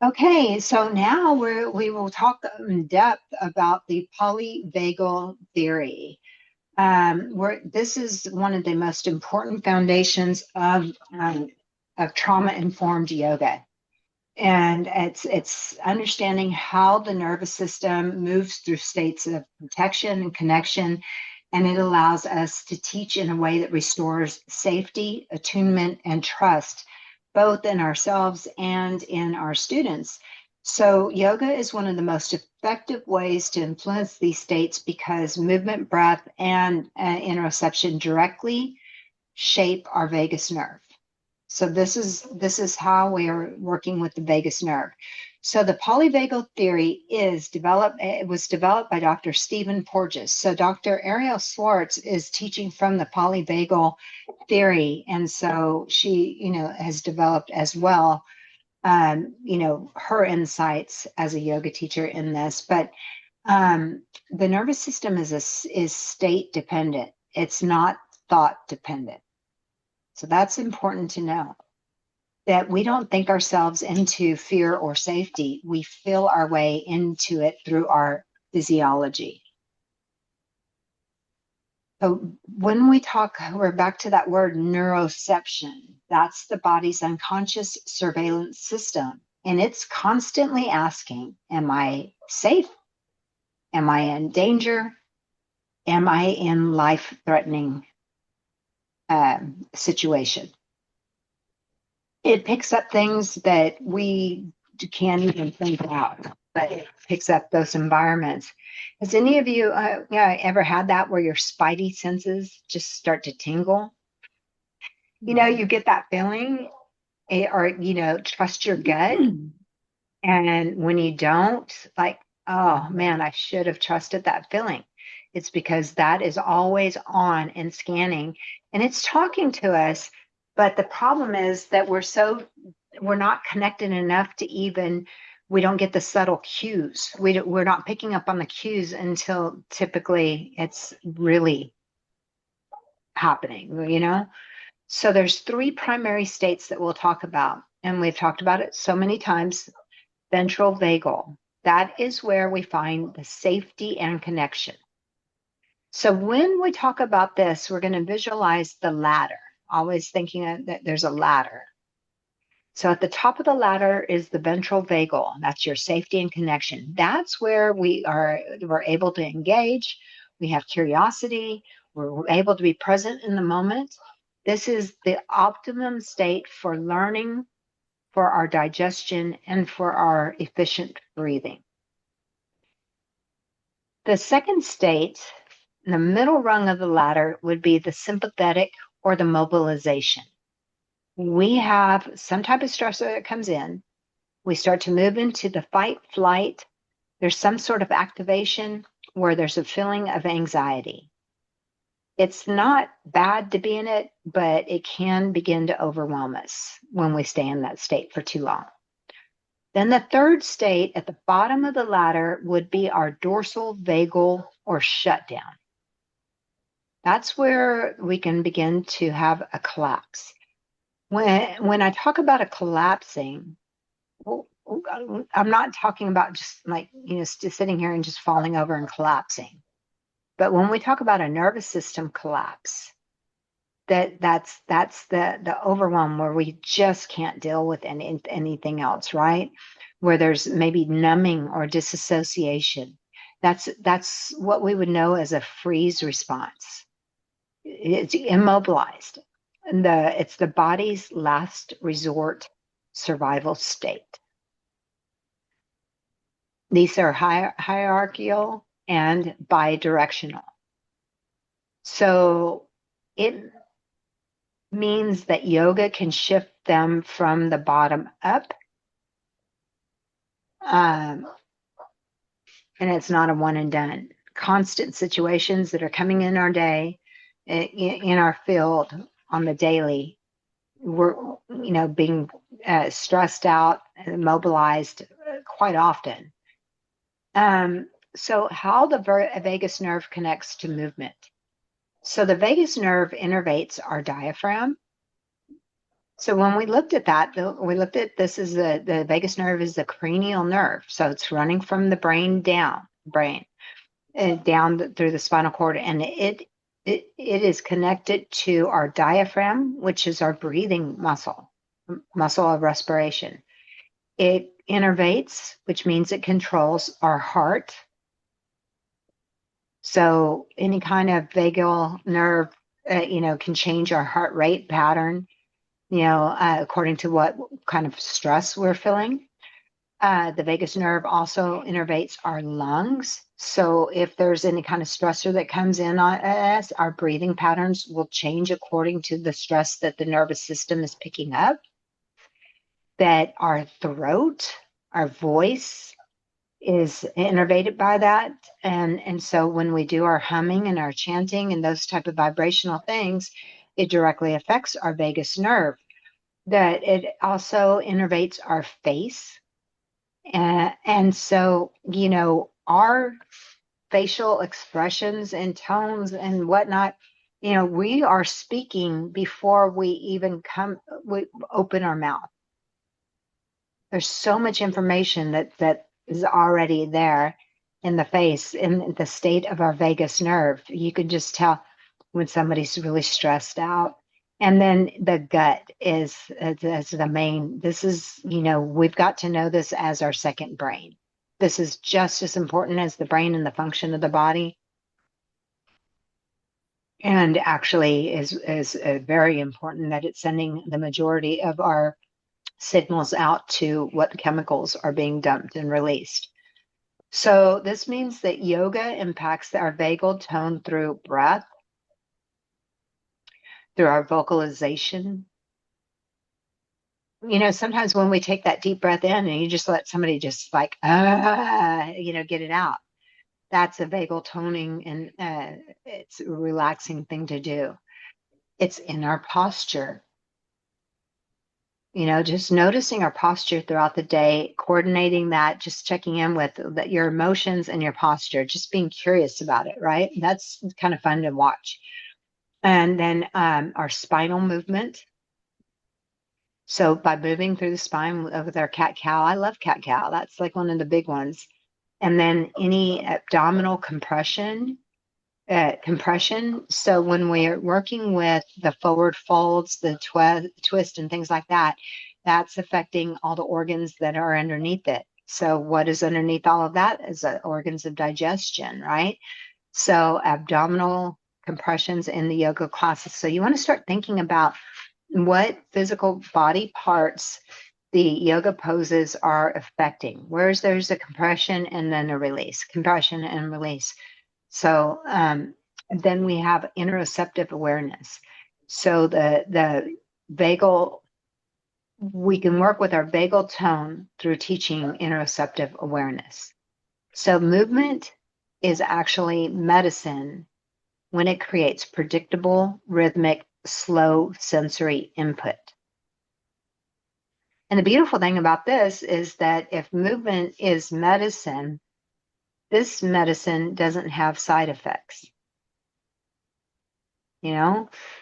Okay, so now we will talk in depth about the polyvagal theory. This is one of the most important foundations of trauma-informed yoga, and it's understanding how the nervous system moves through states of protection and connection, and it allows us to teach in a way that restores safety, attunement, and trust, both in ourselves and in our students. So, yoga is one of the most effective ways to influence these states because movement, breath, and interoception directly shape our vagus nerve. So this is how we are working with the vagus nerve. So the polyvagal theory is developed. It was developed by Dr. Stephen Porges. So Dr. Ariel Swartz is teaching from the polyvagal theory, and so she, has developed as well, her insights as a yoga teacher in this. But the nervous system is state dependent. It's not thought dependent. So that's important to know, that we don't think ourselves into fear or safety. We feel our way into it through our physiology. So when we talk, we're back to that word neuroception. That's the body's unconscious surveillance system. And it's constantly asking, am I safe? Am I in danger? Am I in life-threatening situation? It picks up things that we can't even think about, but it picks up those environments. Has any of you ever had that where your spidey senses just start to tingle? You get that feeling, or, trust your gut. And when you don't, like, oh man, I should have trusted that feeling. It's because that is always on and scanning, and it's talking to us. But the problem is that we're not connected enough to even, we don't get the subtle cues. We're not picking up on the cues until typically it's really happening. So there's three primary states that we'll talk about, and we've talked about it so many times. Ventral vagal. That is where we find the safety and connection. So when we talk about this, we're going to visualize the ladder, always thinking that there's a ladder. So at the top of the ladder is the ventral vagal. That's your safety and connection. That's where we're able to engage. We have curiosity. We're able to be present in the moment. This is the optimum state for learning, for our digestion, and for our efficient breathing. The second state, the middle rung of the ladder, would be the sympathetic or the mobilization. We have some type of stressor that comes in. We start to move into the fight, flight. There's some sort of activation where there's a feeling of anxiety. It's not bad to be in it, but it can begin to overwhelm us when we stay in that state for too long. Then the third state at the bottom of the ladder would be our dorsal vagal or shutdown. That's where we can begin to have a collapse. When I talk about a collapsing, I'm not talking about just like, just sitting here and just falling over and collapsing. But when we talk about a nervous system collapse, that's the overwhelm where we just can't deal with anything else, right? Where there's maybe numbing or disassociation. That's what we would know as a freeze response. It's immobilized. And it's the body's last resort survival state. These are hierarchical and bidirectional. So it means that yoga can shift them from the bottom up. And it's not a one and done. Constant situations that are coming in our day, in our field on the daily, we're, being stressed out and mobilized quite often. So how the vagus nerve connects to movement. So the vagus nerve innervates our diaphragm. So when we looked at that, we looked at this is the vagus nerve is the cranial nerve. So it's running from the brain down, through the spinal cord, and it is connected to our diaphragm, which is our breathing muscle of respiration. It innervates, which means it controls our heart. So any kind of vagal nerve, can change our heart rate pattern, according to what kind of stress we're feeling. The vagus nerve also innervates our lungs. So if there's any kind of stressor that comes in on us, our breathing patterns will change according to the stress that the nervous system is picking up. That our throat, our voice is innervated by that. And so when we do our humming and our chanting and those type of vibrational things, it directly affects our vagus nerve. That it also innervates our face. And so, our facial expressions and tones and whatnot, we are speaking before we open our mouth. There's so much information that is already there in the face, in the state of our vagus nerve. You can just tell when somebody's really stressed out. And then the gut is the main. This is, we've got to know this as our second brain. This is just as important as the brain and the function of the body. And actually is very important that it's sending the majority of our signals out to what chemicals are being dumped and released. So this means that yoga impacts our vagal tone through breath, through our vocalization. Sometimes when we take that deep breath in and you just let somebody just like, get it out, that's a vagal toning, and it's a relaxing thing to do. It's in our posture. Just noticing our posture throughout the day, coordinating that, just checking in with your emotions and your posture, just being curious about it, right? That's kind of fun to watch. And then our spinal movement. So by moving through the spine with our cat-cow, I love cat-cow. That's like one of the big ones. And then any abdominal compression. So when we're working with the forward folds, the twist and things like that, that's affecting all the organs that are underneath it. So what is underneath all of that is the organs of digestion, right? So abdominal compressions in the yoga classes. So you want to start thinking about what physical body parts the yoga poses are affecting. Where's there's a compression and then a release, compression and release. So then we have interoceptive awareness. So the vagal, we can work with our vagal tone through teaching interoceptive awareness. So movement is actually medicine when it creates predictable, rhythmic, slow sensory input. And the beautiful thing about this is that if movement is medicine, this medicine doesn't have side effects.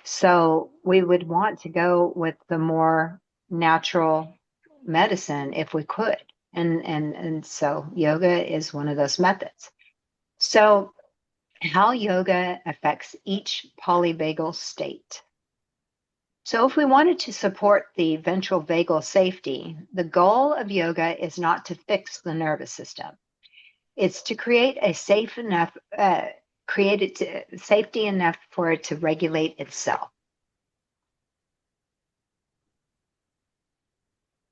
So we would want to go with the more natural medicine if we could. And so yoga is one of those methods. So how yoga affects each polyvagal state. So if we wanted to support the ventral vagal safety, the goal of yoga is not to fix the nervous system. It's to create a safe enough, safety enough for it to regulate itself.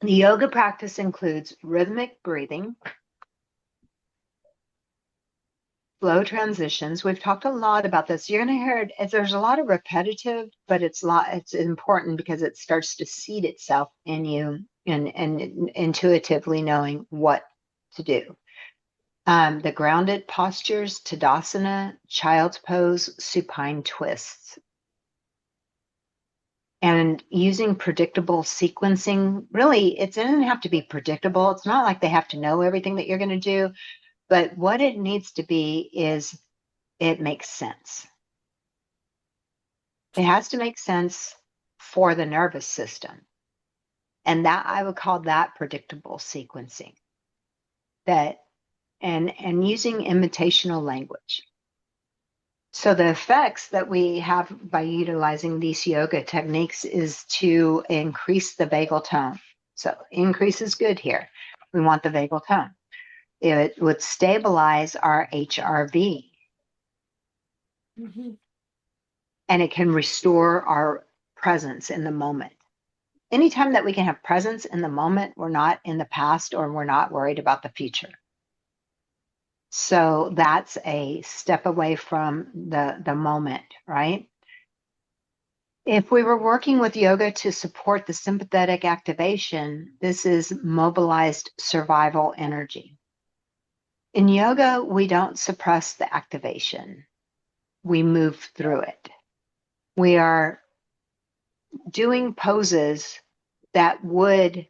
The yoga practice includes rhythmic breathing, flow transitions. We've talked a lot about this. You're going to hear it. There's a lot of repetitive, but it's important because it starts to seed itself in you and intuitively knowing what to do. The grounded postures, Tadasana, child's pose, supine twists. And using predictable sequencing, really, it doesn't have to be predictable. It's not like they have to know everything that you're going to do. But what it needs to be is it makes sense. It has to make sense for the nervous system. And that I would call that predictable sequencing. That and using imitational language. So the effects that we have by utilizing these yoga techniques is to increase the vagal tone. So increase is good here. We want the vagal tone. It would stabilize our HRV. Mm-hmm. And it can restore our presence in the moment. Anytime that we can have presence in the moment, we're not in the past or we're not worried about the future. So that's a step away from the moment, right? If we were working with yoga to support the sympathetic activation, this is mobilized survival energy. In yoga, we don't suppress the activation, we move through it. We are doing poses that would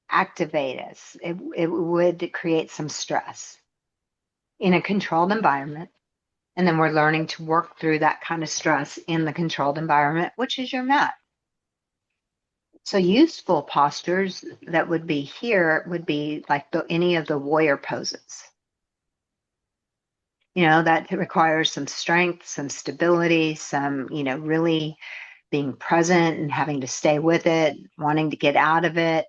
activate us, it would create some stress in a controlled environment. And then we're learning to work through that kind of stress in the controlled environment, which is your mat. So useful postures that would be here would be like any of the warrior poses. That requires some strength, some stability, some, really being present and having to stay with it, wanting to get out of it.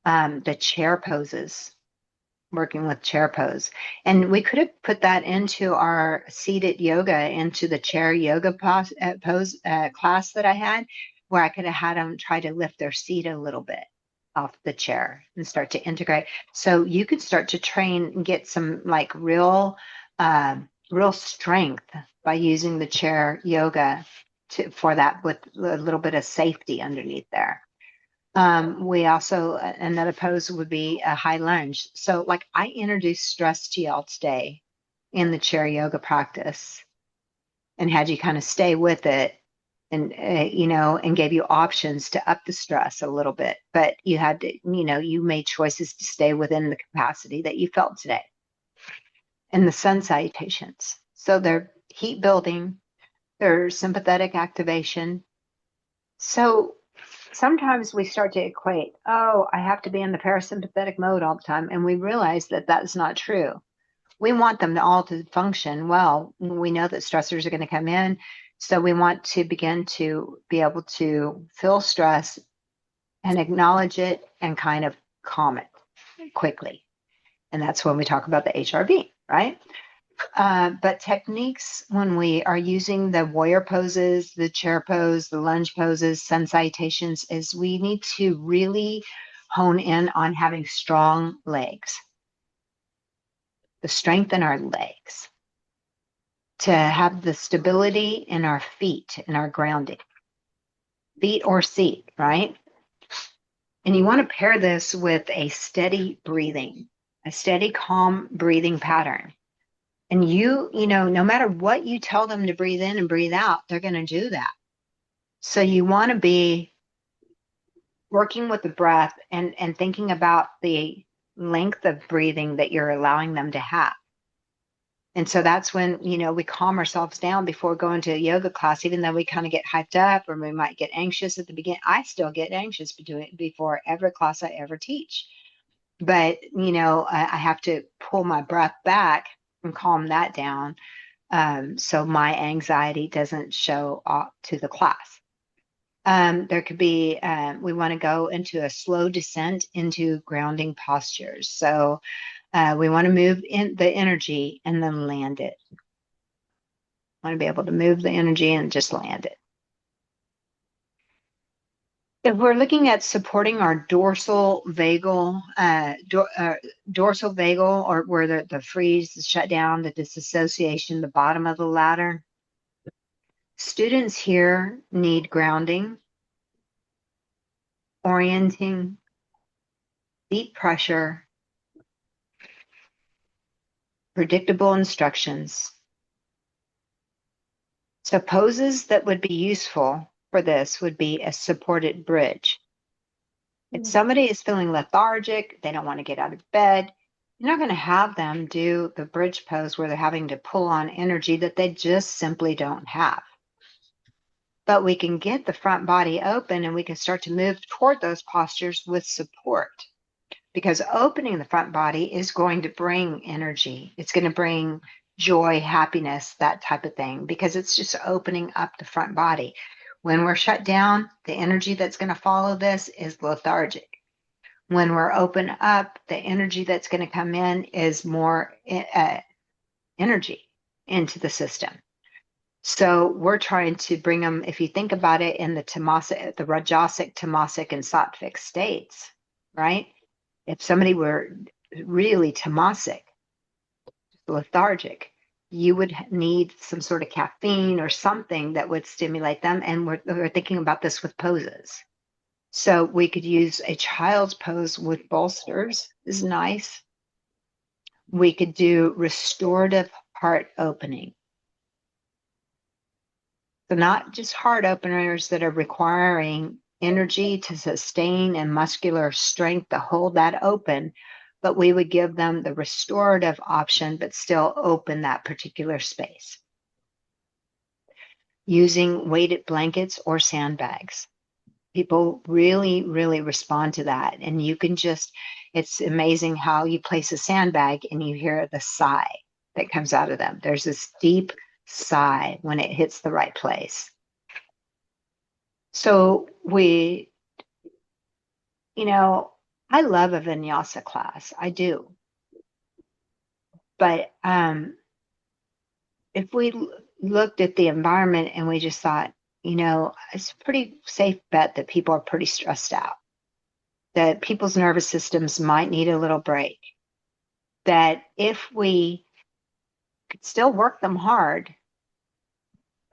The chair poses, working with chair pose. And we could have put that into our seated yoga, into the chair yoga pose class that I had, where I could have had them try to lift their seat a little bit off the chair and start to integrate. So you could start to train and get some like real strength by using the chair yoga for that with a little bit of safety underneath there. We also, another pose would be a high lunge. So, like, I introduced stress to y'all today in the chair yoga practice and had you kind of stay with it and, and gave you options to up the stress a little bit. But you had to, you made choices to stay within the capacity that you felt today. And the sun salutations. So, they're heat building, they're sympathetic activation. So, sometimes we start to equate, oh, I have to be in the parasympathetic mode all the time. And we realize that that's not true. We want them all to function well. We know that stressors are going to come in. So we want to begin to be able to feel stress and acknowledge it and kind of calm it quickly. And that's when we talk about the HRV, right? But techniques, when we are using the warrior poses, the chair pose, the lunge poses, sun salutations, is we need to really hone in on having strong legs, the strength in our legs, to have the stability in our feet and our grounding, feet or seat, right? And you want to pair this with a steady breathing, a steady, calm breathing pattern. And no matter what you tell them to breathe in and breathe out, they're going to do that. So you want to be working with the breath and thinking about the length of breathing that you're allowing them to have. And so that's when, we calm ourselves down before going to a yoga class, even though we kind of get hyped up or we might get anxious at the beginning. I still get anxious before every class I ever teach. But, I have to pull my breath back and calm that down, so my anxiety doesn't show up to the class. There could be, we want to go into a slow descent into grounding postures. So we want to move in the energy and then land it. Want to be able to move the energy and just land it. If we're looking at supporting our dorsal vagal, dorsal vagal, or where the freeze, the shutdown, the disassociation, the bottom of the ladder, students here need grounding, orienting, deep pressure, predictable instructions. So poses that would be useful for this would be a supported bridge. If somebody is feeling lethargic, they don't want to get out of bed, you're not going to have them do the bridge pose where they're having to pull on energy that they just simply don't have. but we can get the front body open and we can start to move toward those postures with support, because opening the front body is going to bring energy. It's going to bring joy, happiness, that type of thing, because it's just opening up the front body. When we're shut down, the energy that's going to follow this is lethargic. When we're open up, the energy that's going to come in is more energy into the system. So we're trying to bring them, if you think about it, in the tamasic, the rajasic, tamasic, and sattvic states, right? If somebody were really tamasic, lethargic, you would need some sort of caffeine or something that would stimulate them. And we're thinking about this with poses. So we could use a child's pose with bolsters, is nice. We could do restorative heart opening. So not just heart openers that are requiring energy to sustain and muscular strength to hold that open, but we would give them the restorative option, but still open that particular space using weighted blankets or sandbags. People really, really respond to that. And you can just, it's amazing how you place a sandbag and you hear the sigh that comes out of them. There's this deep sigh when it hits the right place. So I love a vinyasa class. I do. But if we looked at the environment and we just thought, it's a pretty safe bet that people are pretty stressed out, that people's nervous systems might need a little break, that if we could still work them hard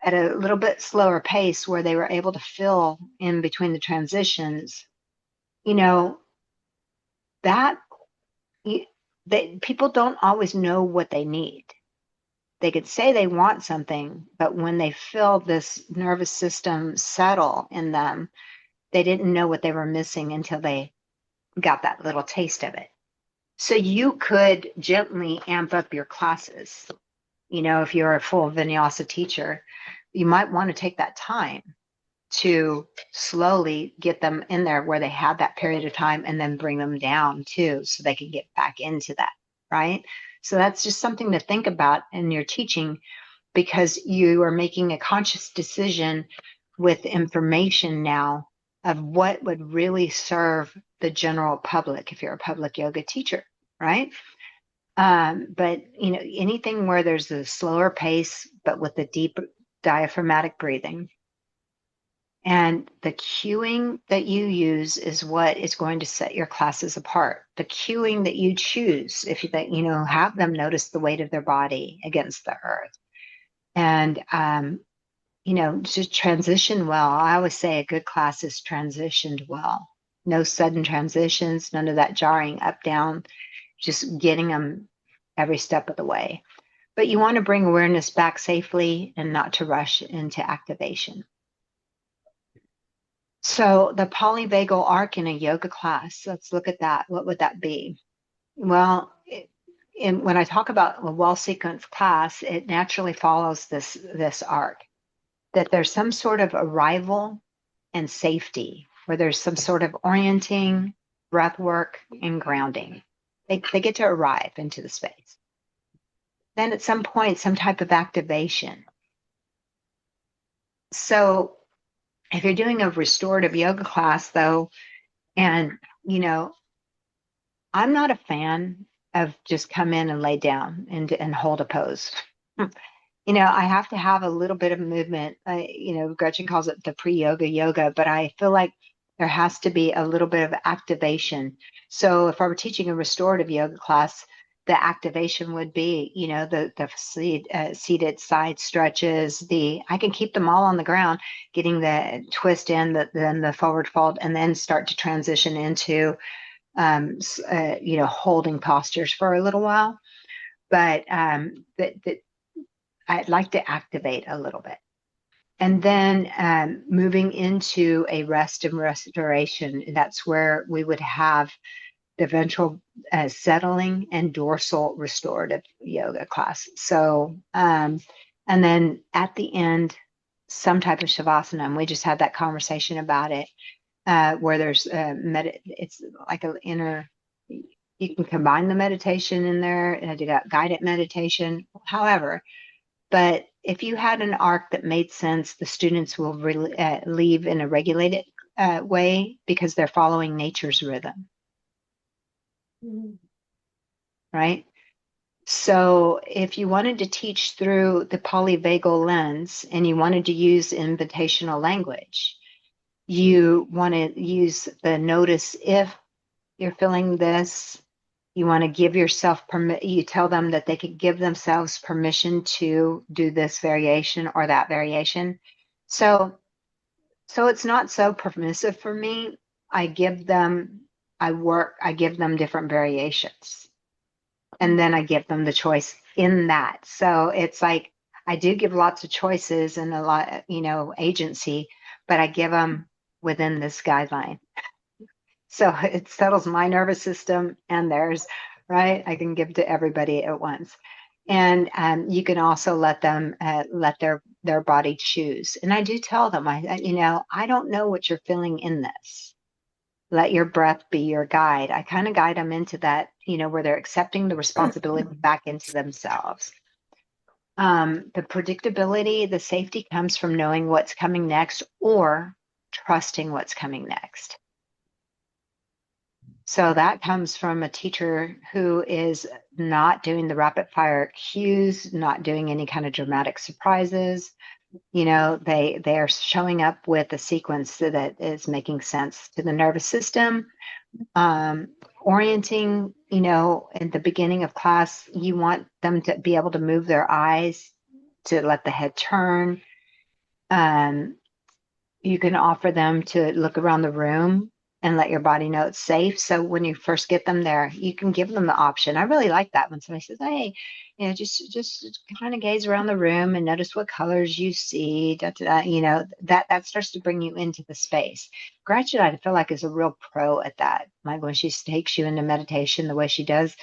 at a little bit slower pace where they were able to fill in between the transitions, that people don't always know what they need. They could say they want something, but when they feel this nervous system settle in them, they didn't know what they were missing until they got that little taste of it. So you could gently amp up your classes. If you're a full vinyasa teacher, you might want to take that time to slowly get them in there where they have that period of time and then bring them down too, so they can get back into that, right? So that's just something to think about in your teaching, because you are making a conscious decision with information now of what would really serve the general public if you're a public yoga teacher, right? But anything where there's a slower pace, but with the deep diaphragmatic breathing. And the cueing that you use is what is going to set your classes apart. The cueing that you choose, if you have them notice the weight of their body against the earth, and just transition well. I always say a good class is transitioned well. No sudden transitions, none of that jarring up down, just getting them every step of the way. But you want to bring awareness back safely and not to rush into activation. So the polyvagal arc in a yoga class, let's look at that. What would that be? Well, when I talk about a well-sequenced class, it naturally follows this arc, that there's some sort of arrival and safety, where there's some sort of orienting, breath work, and grounding. They get to arrive into the space. Then at some point, some type of activation. So if you're doing a restorative yoga class, though, and, I'm not a fan of just come in and lay down and hold a pose. I have to have a little bit of movement. Gretchen calls it the pre-yoga yoga, but I feel like there has to be a little bit of activation. So if I were teaching a restorative yoga class, the activation would be, the seated side stretches. I can keep them all on the ground, getting the twist in, then the forward fold, and then start to transition into, holding postures for a little while. But I'd like to activate a little bit. And then moving into a rest and restoration, that's where we would have the ventral settling and dorsal restorative yoga class. So, and then at the end, some type of shavasana. And we just had that conversation about it, where there's it's like an inner, you can combine the meditation in there and do that guided meditation, however. But if you had an arc that made sense, the students will leave in a regulated way because they're following nature's rhythm, Mhm. right? So if you wanted to teach through the polyvagal lens and you wanted to use invitational language, you want to use the notice if you're feeling this. You want to give yourself permit. You tell them that they could give themselves permission to do this variation or that variation. So, so it's not so permissive for me. I give them, I give them different variations, and then I give them the choice in that. So it's like I do give lots of choices and a lot, agency, but I give them within this guideline. So it settles my nervous system and theirs, right? I can give to everybody at once. And you can also let them let their body choose. And I do tell them, I don't know what you're feeling in this. Let your breath be your guide. I kind of guide them into that, where they're accepting the responsibility back into themselves. The predictability, the safety comes from knowing what's coming next or trusting what's coming next. So that comes from a teacher who is not doing the rapid fire cues, not doing any kind of dramatic surprises. They are showing up with a sequence that is making sense to the nervous system. Orienting, in the beginning of class, you want them to be able to move their eyes to let the head turn. Um, you can offer them to look around the room and let your body know it's safe. So when you first get them there, you can give them the option. I really like that when somebody says, "Hey, just kind of gaze around the room and notice what colors you see." Da, da, da. That starts to bring you into the space. Gretchen, I feel like is a real pro at that. Like when she takes you into meditation, the way she does,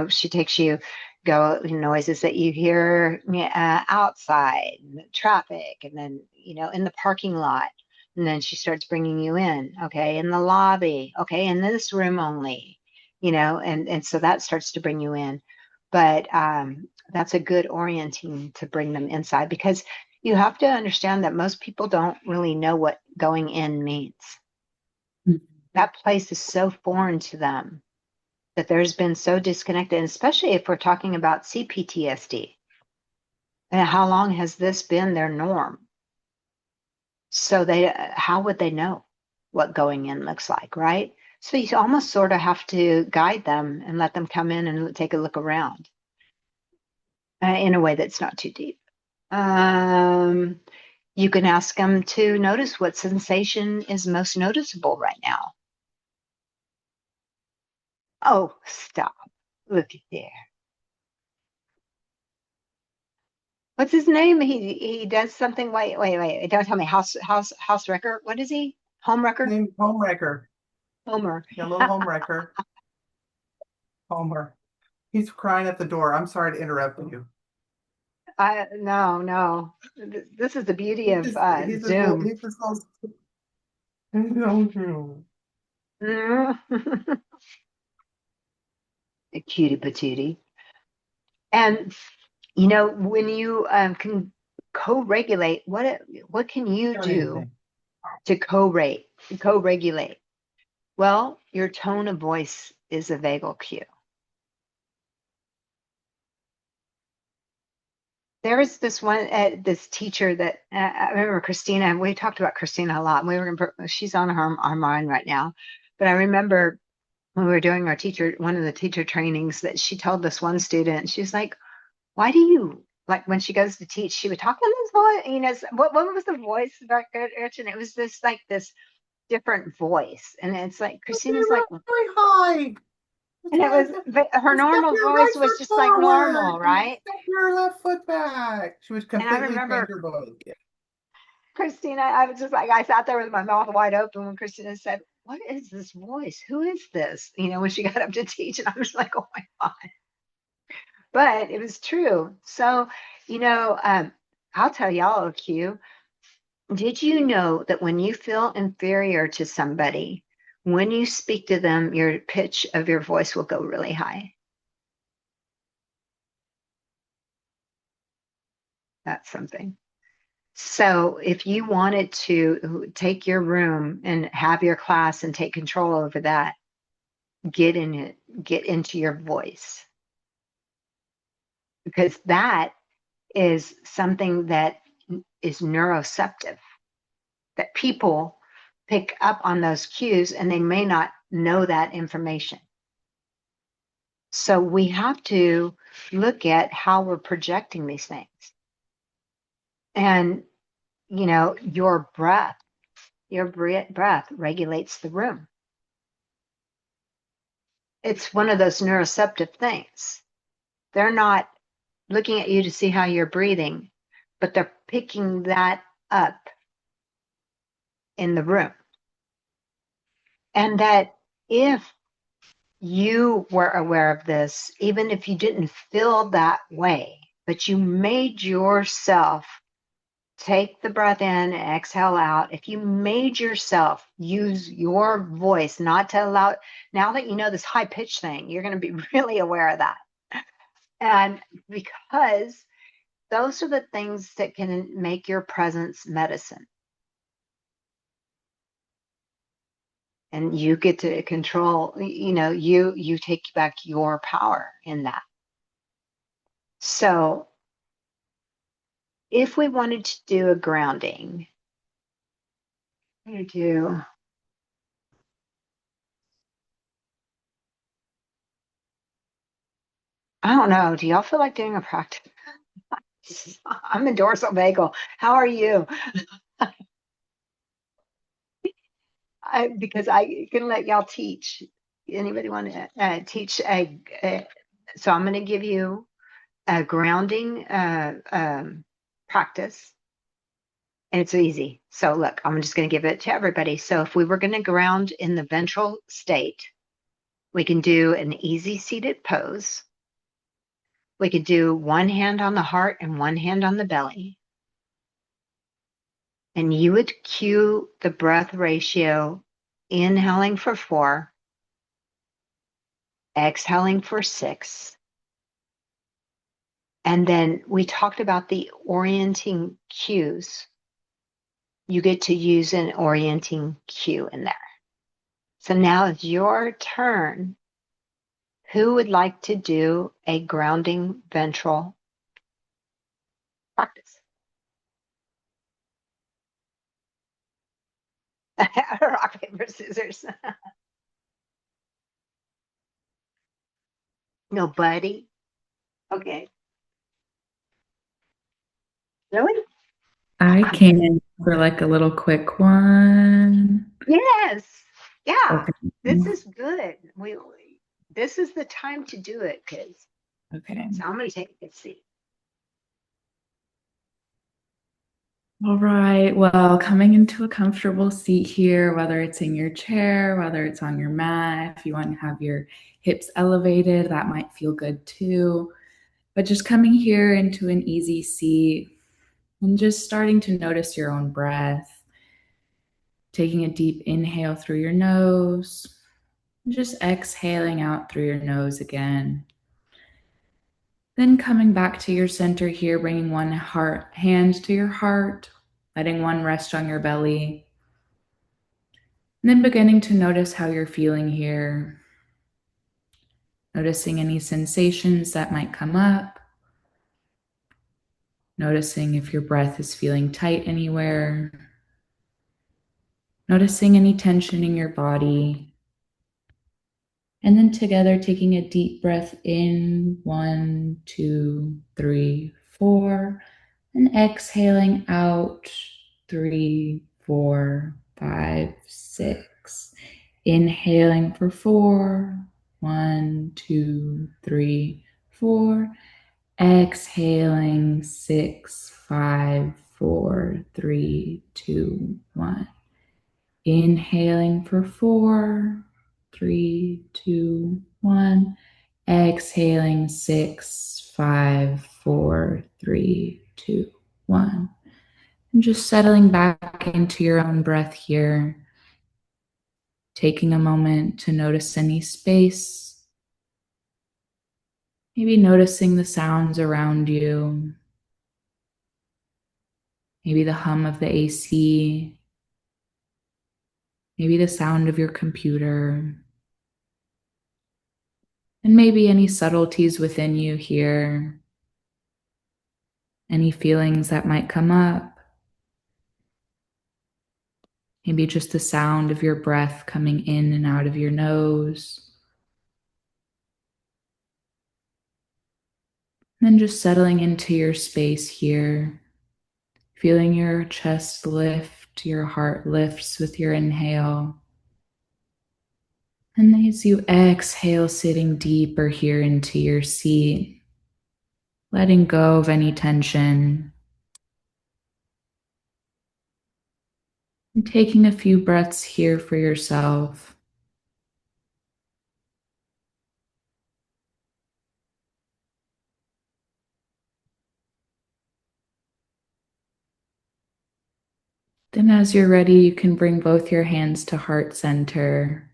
she takes you go noises that you hear outside, traffic, and then in the parking lot, and then she starts bringing you in, okay, in the lobby, okay, in this room only, and so that starts to bring you in. But that's a good orienting to bring them inside, because you have to understand that most people don't really know what going in means. That place is so foreign to them that there's been so disconnected, and especially if we're talking about CPTSD. And how long has this been their norm? So how would they know what going in looks like, right? So you almost sort of have to guide them and let them come in and take a look around in a way that's not too deep. Um, you can ask them to notice what sensation is most noticeable right now. Oh, stop. Look at there. What's his name? He does something. Wait. Don't tell me. House wrecker. What is he? Home wrecker? Named Homewrecker. Homer. Yeah, little Homewrecker. Homer. He's crying at the door. I'm sorry to interrupt you. No. This is the beauty He's of just Zoom. he's just so no. A cutie patootie. And when you can co-regulate, what can you do Anything. to co-regulate? Well, your tone of voice is a vagal cue. There was this teacher that I remember, Christina. We talked about Christina a lot. She's on our mind right now. But I remember when we were doing one of the teacher trainings, that she told this one student, she was like, "Why do you like when she goes to teach? She would talk in this voice. What was the voice back there, and it was this different voice, and it's like It's Christina's like, very high. It's and it was, like but her step normal your voice right was foot just like forward normal, and right? step your left foot back. She was And I completely changed remember her voice. Yeah. Christina, I was just like, I sat there with my mouth wide open when Christina said, "What is this voice? Who is this?" When she got up to teach, and I was like, "Oh my God." But it was true. So, I'll tell y'all a cue. Did you know that when you feel inferior to somebody, when you speak to them, your pitch of your voice will go really high? That's something. So if you wanted to take your room and have your class and take control over that, get in it, get into your voice, because that is something that is neuroceptive, that people pick up on those cues and they may not know that information. So we have to look at how we're projecting these things. And, your breath regulates the room. It's one of those neuroceptive things. They're not looking at you to see how you're breathing, but they're picking that up in the room. And that if you were aware of this, even if you didn't feel that way, but you made yourself take the breath in and exhale out, if you made yourself use your voice, not to allow, now that you know this high pitch thing, you're going to be really aware of that. And because those are the things that can make your presence medicine. And you get to control, you take back your power in that. So if we wanted to do a grounding, I'm going to do, I don't know, do y'all feel like doing a practice? I'm a dorsal vagal. How are you? Because I can let y'all teach. Anybody want to teach? So I'm going to give you a grounding practice. And it's easy. So look, I'm just going to give it to everybody. So if we were going to ground in the ventral state, we can do an easy seated pose. We could do one hand on the heart and one hand on the belly. And you would cue the breath ratio, inhaling for 4, exhaling for 6. And then we talked about the orienting cues. You get to use an orienting cue in there. So now it's your turn. Who would like to do a grounding ventral practice? Rock, paper, scissors. Nobody? Okay. Really? I can for like a little quick one. Yes. Yeah. Okay. This is good. This is the time to do it, kids. Okay. So I'm going to take a seat. All right. Well, coming into a comfortable seat here, whether it's in your chair, whether it's on your mat, if you want to have your hips elevated, that might feel good too. But just coming here into an easy seat and just starting to notice your own breath, taking a deep inhale through your nose, and just exhaling out through your nose again. Then coming back to your center here, bringing one hand to your heart, letting one rest on your belly. And then beginning to notice how you're feeling here. Noticing any sensations that might come up. Noticing if your breath is feeling tight anywhere. Noticing any tension in your body. And then together, taking a deep breath in, 1, 2, 3, 4, and exhaling out, 3, 4, 5, 6. Inhaling for 4, 1, 2, 3, 4. Exhaling 6, 5, 4, 3, 2, 1. Inhaling for 4, 3, 2, 1. Exhaling 6, 5, 4, 3, 2, 1. And just settling back into your own breath here, taking a moment to notice any space, maybe noticing the sounds around you, maybe the hum of the AC, maybe the sound of your computer, and maybe any subtleties within you here, any feelings that might come up, maybe just the sound of your breath coming in and out of your nose. And then just settling into your space here, feeling your chest lift, your heart lifts with your inhale. And as you exhale, sitting deeper here into your seat, letting go of any tension, and taking a few breaths here for yourself. Then as you're ready, you can bring both your hands to heart center,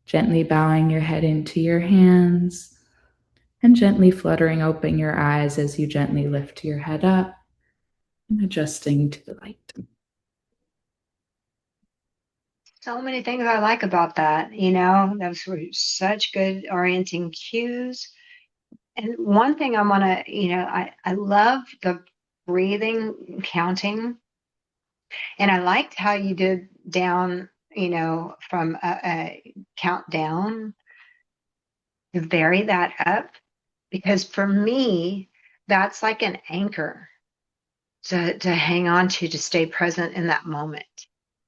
gently bowing your head into your hands and gently fluttering open your eyes as you gently lift your head up and adjusting to the light. So many things I like about that. Those were such good orienting cues. And one thing I want to, I love the breathing counting. And I liked how you did down, from a countdown to vary that up. Because for me, that's like an anchor to hang on to stay present in that moment.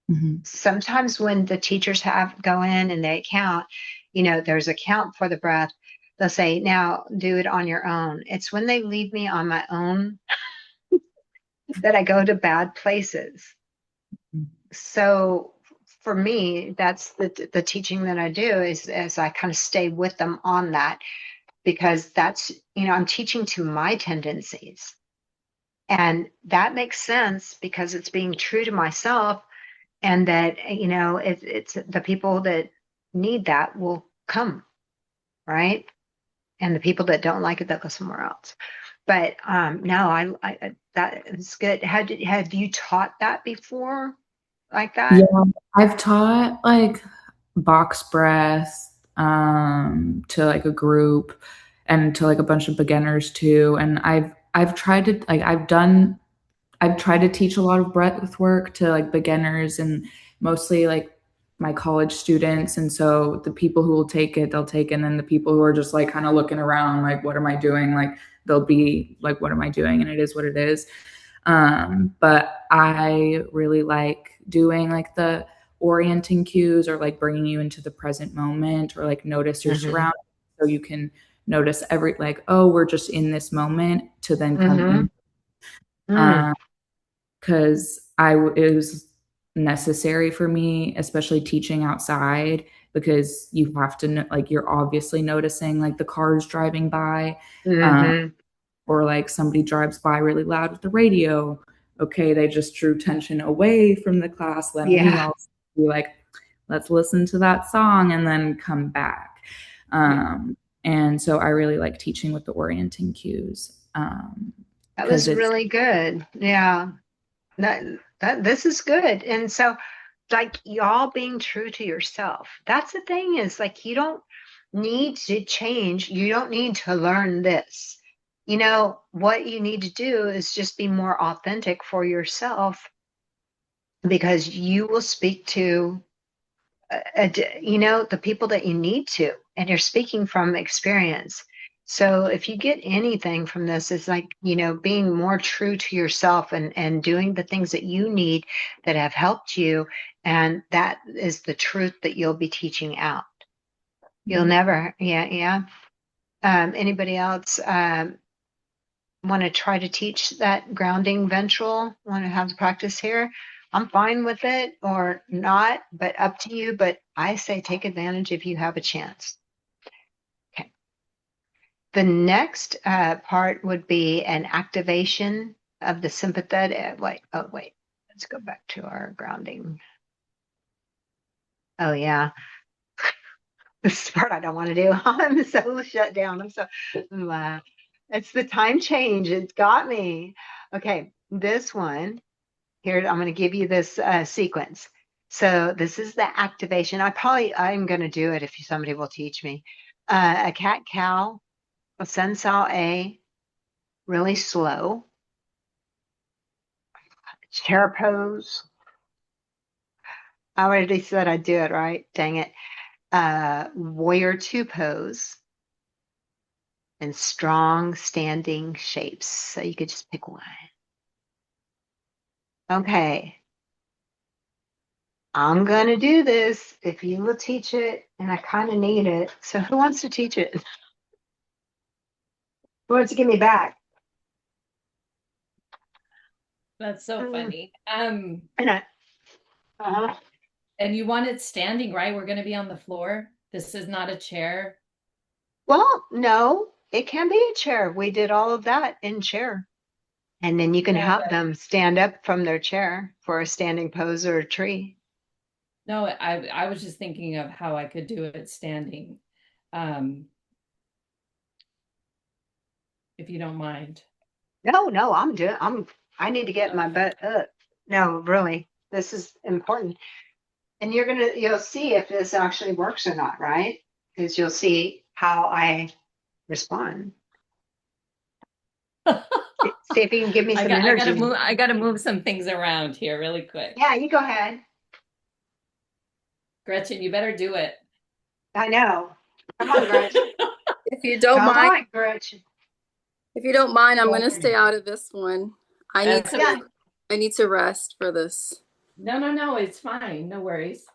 Mm-hmm. Sometimes when the teachers go in and they count, there's a count for the breath. They'll say, now do it on your own. It's when they leave me on my own that I go to bad places. So for me, that's the teaching that I do is as I kind of stay with them on that, because that's, I'm teaching to my tendencies. And that makes sense because it's being true to myself, and that, it's the people that need that will come, right? And the people that don't like it, they'll go somewhere else. But no, that is good. Have you taught that before, like that? Yeah, I've taught like box breath to like a group and to like a bunch of beginners too. And I've tried to like I've tried to teach a lot of breath work to like beginners and mostly like my college students. And so the people who will take it, they'll take it. And then the people who are just like kind of looking around, like, what am I doing? Like they'll be like, what am I doing? And it is what it is. But I really like doing like the orienting cues or like bringing you into the present moment or like notice your surroundings so you can notice like, oh, we're just in this moment to then come in. Because it was necessary for me, especially teaching outside, because you have to like you're obviously noticing like the cars driving by, or like somebody drives by really loud with the radio. Okay, they just drew tension away from the class. Let me also be like, let's listen to that song and then come back. And so I really like teaching with the orienting cues. That was really good. Yeah. That this is good. And so, like, y'all being true to yourself. That's the thing, is like, you don't need to change. You don't need to learn this. What you need to do is just be more authentic for yourself, because you will speak to the people that you need to, and you're speaking from experience. So if you get anything from this, it's like, being more true to yourself and doing the things that you need that have helped you. And that is the truth that you'll be teaching out. You'll never, yeah. Anybody else want to try to teach that grounding ventral? Want to have the practice here? I'm fine with it or not, but up to you. But I say take advantage if you have a chance. Okay. The next part would be an activation of the sympathetic. Wait, oh wait, let's go back to our grounding. Oh yeah, this is the part I don't want to do. I'm so shut down. It's the time change. It's got me. Okay, this one here. I'm going to give you this sequence. So this is the activation. I'm going to do it if somebody will teach me. A cat cow, a sun sal A, really slow. Chair pose. I already said I'd do it, right? Dang it. Warrior two pose and strong standing shapes. So you could just pick one. Okay. I'm going to do this if you will teach it, and I kind of need it. So who wants to teach it? Who wants to give me back? That's so Mm. funny. And uh-huh. And you want it standing, right? We're going to be on the floor. This is not a chair. Well, no, it can be a chair. We did all of that in chair. And then you can Yeah, help but them stand up from their chair for a standing pose or a tree. no, I was just thinking of how I could do it standing. Um, if you don't mind. No, I need to get my butt up. No, really, this is important. And you'll see if this actually works or not, right? Because you'll see how I respond. See if you can give me some energy. I gotta move some things around here really quick. Yeah, you go ahead. Gretchen, you better do it. I know. Come on, Gretchen. If you don't Come mind, on, Gretchen. if you don't mind, I'm Go going to ahead. stay out of this one. I need That's to, Yeah. I need to rest for this. No, it's fine. No worries.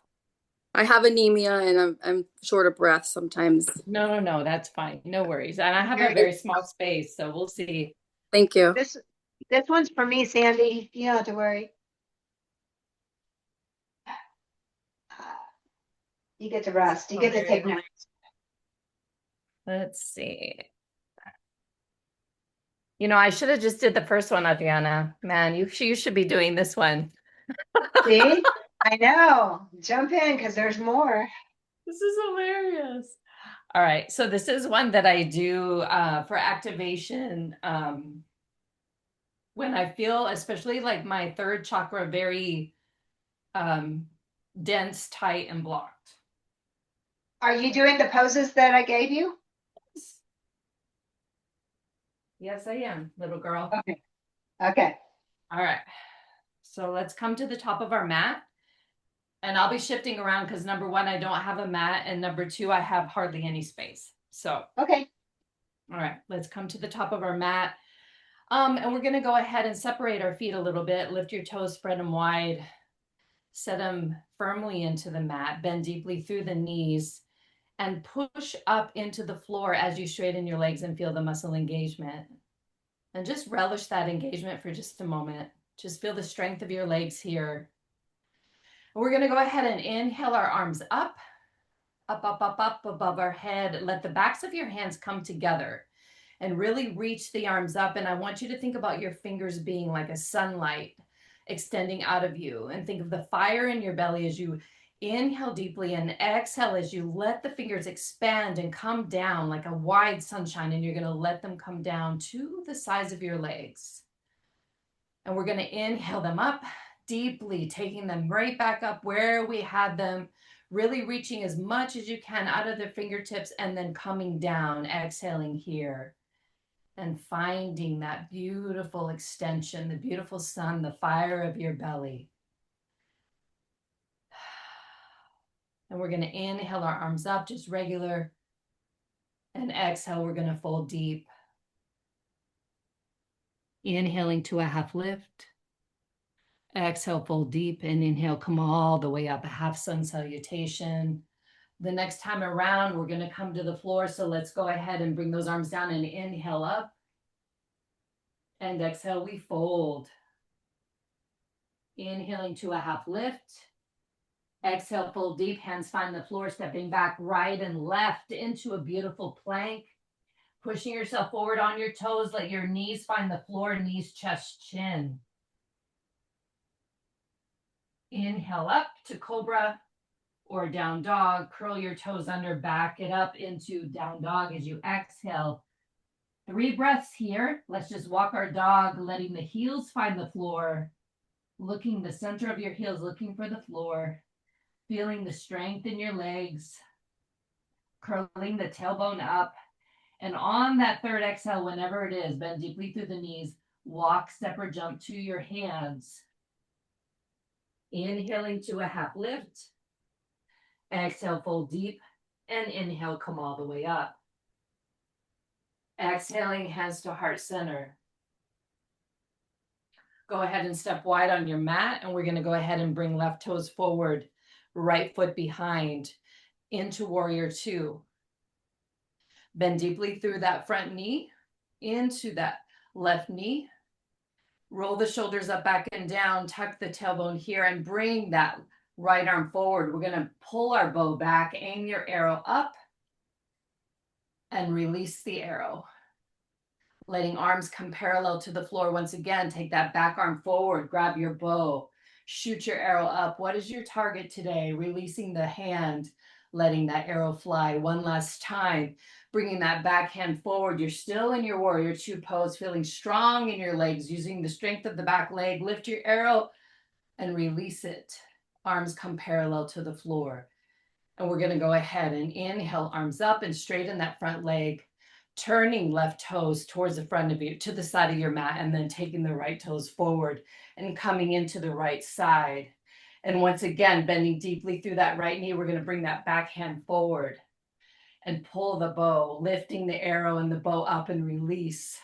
I have anemia and I'm short of breath sometimes. No, that's fine. No worries. And I have Here, a very small space, so we'll see. Thank you. this one's for me, Sandy. You don't have to worry. You get to rest. You get to take naps. Let's see. You know, I should have just did the first one, Adriana. Man, you should be doing this one. See? I know. Jump in because there's more. This is hilarious. All right, so this is one that I do for activation when I feel, especially like my third chakra, very dense, tight, and blocked. Are you doing the poses that I gave you? Yes, I am, little girl. Okay. Okay. All right. So let's come to the top of our mat. And I'll be shifting around because number one, I don't have a mat. And number two, I have hardly any space. So, Okay. all right, let's come to the top of our mat. And we're going to go ahead and separate our feet a little bit. Lift your toes, spread them wide. Set them firmly into the mat. Bend deeply through the knees. And push up into the floor as you straighten your legs and feel the muscle engagement. And just relish that engagement for just a moment. Just feel the strength of your legs here. We're going to go ahead and inhale our arms up above our head. Let the backs of your hands come together and really reach the arms up. And I want you to think about your fingers being like a sunlight extending out of you. And think of the fire in your belly as you inhale deeply and exhale as you let the fingers expand and come down like a wide sunshine. And you're going to let them come down to the size of your legs. And we're going to inhale them up deeply, taking them right back up where we had them, really reaching as much as you can out of the fingertips and then coming down, exhaling here and finding that beautiful extension, the beautiful sun, the fire of your belly. And we're going to inhale our arms up, just regular, and exhale, we're going to fold deep. Inhaling to a half lift. Exhale, fold deep, and inhale, come all the way up, a half sun salutation. The next time around, we're going to come to the floor. So let's go ahead and bring those arms down and inhale up. And exhale, we fold. Inhaling to a half lift. Exhale, fold deep, hands find the floor, stepping back right and left into a beautiful plank. Pushing yourself forward on your toes. Let your knees find the floor, knees, chest, chin. Inhale up to cobra or down dog. Curl your toes under, back it up into down dog as you exhale. 3 breaths here. Let's just walk our dog, letting the heels find the floor. Looking the center of your heels, looking for the floor. Feeling the strength in your legs. Curling the tailbone up. And on that 3rd exhale, whenever it is, bend deeply through the knees. Walk, step, or jump to your hands. Inhaling to a half lift. Exhale, fold deep. And inhale, come all the way up. Exhaling, hands to heart center. Go ahead and step wide on your mat. And we're going to go ahead and bring left toes forward. Right foot behind. Into warrior 2. Bend deeply through that front knee, into that left knee. Roll the shoulders up, back, and down. Tuck the tailbone here and bring that right arm forward. We're going to pull our bow back, aim your arrow up, and release the arrow. Letting arms come parallel to the floor. Once again, take that back arm forward, grab your bow, shoot your arrow up. What is your target today? Releasing the hand, letting that arrow fly. One last time. Bringing that back hand forward. You're still in your warrior 2 pose, feeling strong in your legs, using the strength of the back leg. Lift your arrow and release it. Arms come parallel to the floor. And we're going to go ahead and inhale, arms up and straighten that front leg. Turning left toes towards the front of you, to the side of your mat, and then taking the right toes forward and coming into the right side. And once again, bending deeply through that right knee, we're going to bring that back hand forward. And pull the bow, lifting the arrow and the bow up and release.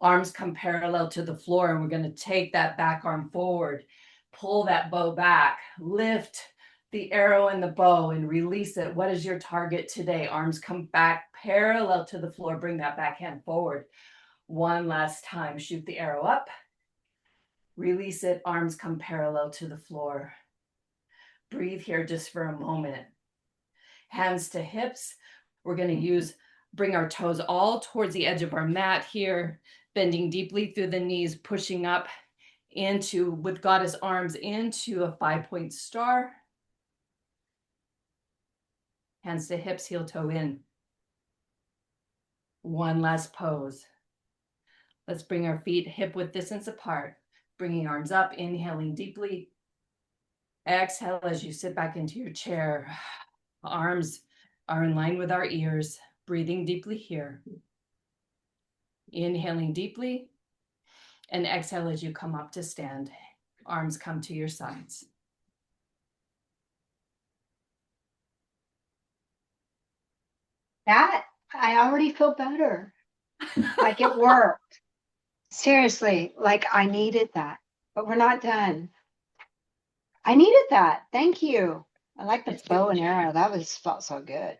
Arms come parallel to the floor, and we're going to take that back arm forward, pull that bow back, lift the arrow and the bow and release it. What is your target today? Arms come back parallel to the floor, bring that back hand forward. One last time, shoot the arrow up, release it, arms come parallel to the floor. Breathe here just for a moment. Hands to hips. We're going to bring our toes all towards the edge of our mat here, bending deeply through the knees, pushing up into, with goddess arms, into a 5-point star. Hands to hips, heel toe in. One last pose. Let's bring our feet hip width distance apart, bringing arms up, inhaling deeply. Exhale as you sit back into your chair. Arms are in line with our ears, breathing deeply here. Inhaling deeply, and exhale as you come up to stand. Arms come to your sides. That, I already feel better. Like it worked. Seriously, like I needed that, but we're not done. I needed that. Thank you. I like the bow and arrow. That felt so good.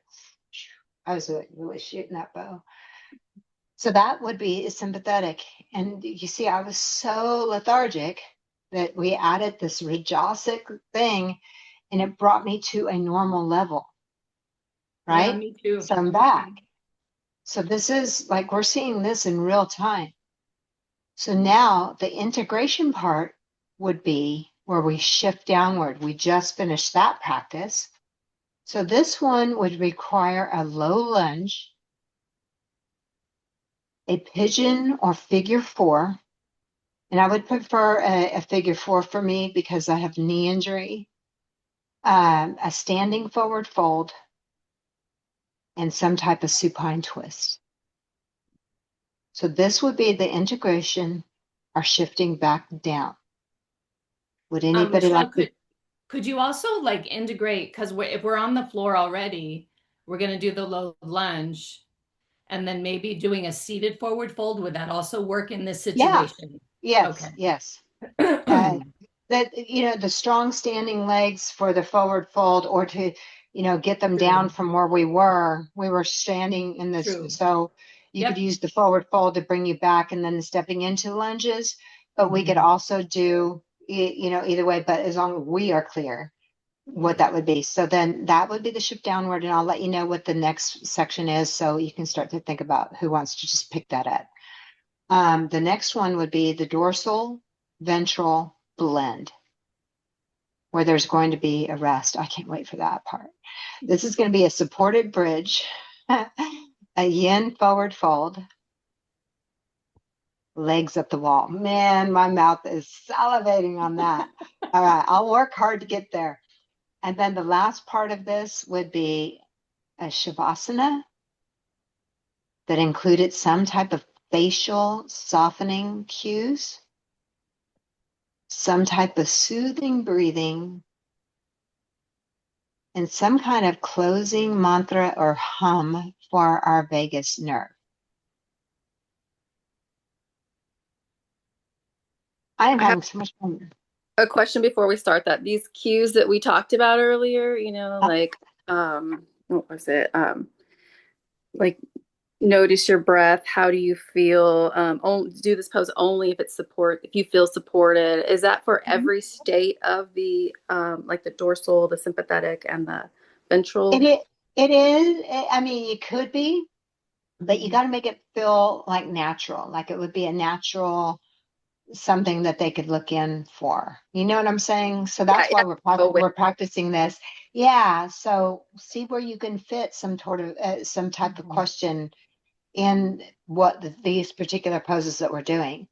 I was really shooting that bow. So that would be sympathetic. And you see, I was so lethargic that we added this rajasic thing, and it brought me to a normal level. Right? Yeah, me too. So I'm back. So this is like, we're seeing this in real time. So now the integration part would be where we shift downward. We just finished that practice. So this one would require a low lunge, a pigeon or figure 4. And I would prefer a figure 4 for me because I have knee injury, a standing forward fold, and some type of supine twist. So this would be the integration or shifting back down. Would anybody Michelle, like to? Could you also like integrate, because if we're on the floor already, we're going to do the low lunge and then maybe doing a seated forward fold. Would that also work in this situation? Yes, Okay. yes. That, the strong standing legs for the forward fold, or to, get them down from where we were. We were standing in this. True. So you could use the forward fold to bring you back and then stepping into lunges, but we could also do, either way, but as long as we are clear. what that would be. So then that would be the shift downward, and I'll let you know what the next section is so you can start to think about who wants to just pick that up. The next one would be the dorsal ventral blend, where there's going to be a rest. I can't wait for that part. This is going to be a supported bridge, a yin forward fold, legs up the wall. Man, my mouth is salivating on that. All right, I'll work hard to get there. And then the last part of this would be a shavasana that included some type of facial softening cues, some type of soothing breathing, and some kind of closing mantra or hum for our vagus nerve. I am having so much fun. A question before we start that. These cues that we talked about earlier, like, what was it? Like, notice your breath. How do you feel? Do this pose only if you feel supported. Is that for every state of the, like the dorsal, the sympathetic, and the ventral? It is. I mean, you could be, but you got to make it feel like natural, like it would be a natural something that they could look in for. You know what I'm saying? So that's why we're practicing this. Yeah. So see where you can fit some type of question in these particular poses that we're doing.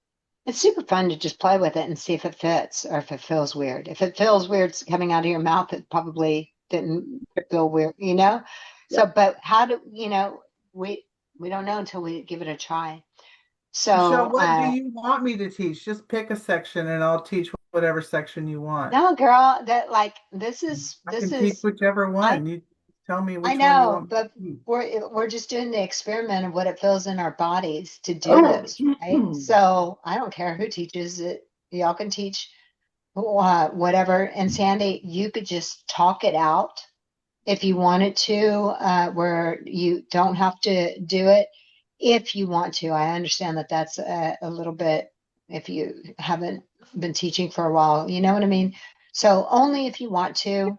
It's super fun to just play with it and see if it fits or if it feels weird. If it feels weird coming out of your mouth, it probably didn't feel weird, you know? So, but how do, we don't know until we give it a try. Michelle, So, what do you want me to teach? Just pick a section and I'll teach whatever section you want. no, girl, this I can teach whichever one. You tell me which I one you know, want me but to teach. we're just doing the experiment of what it feels in our bodies to do this, right? So I don't care who teaches it. Y'all can teach whatever. And Sandy, you could just talk it out if you wanted to, where you don't have to do it if you want to. I understand that that's a little bit if you haven't been teaching for a while, you know what I mean? So only if you want to,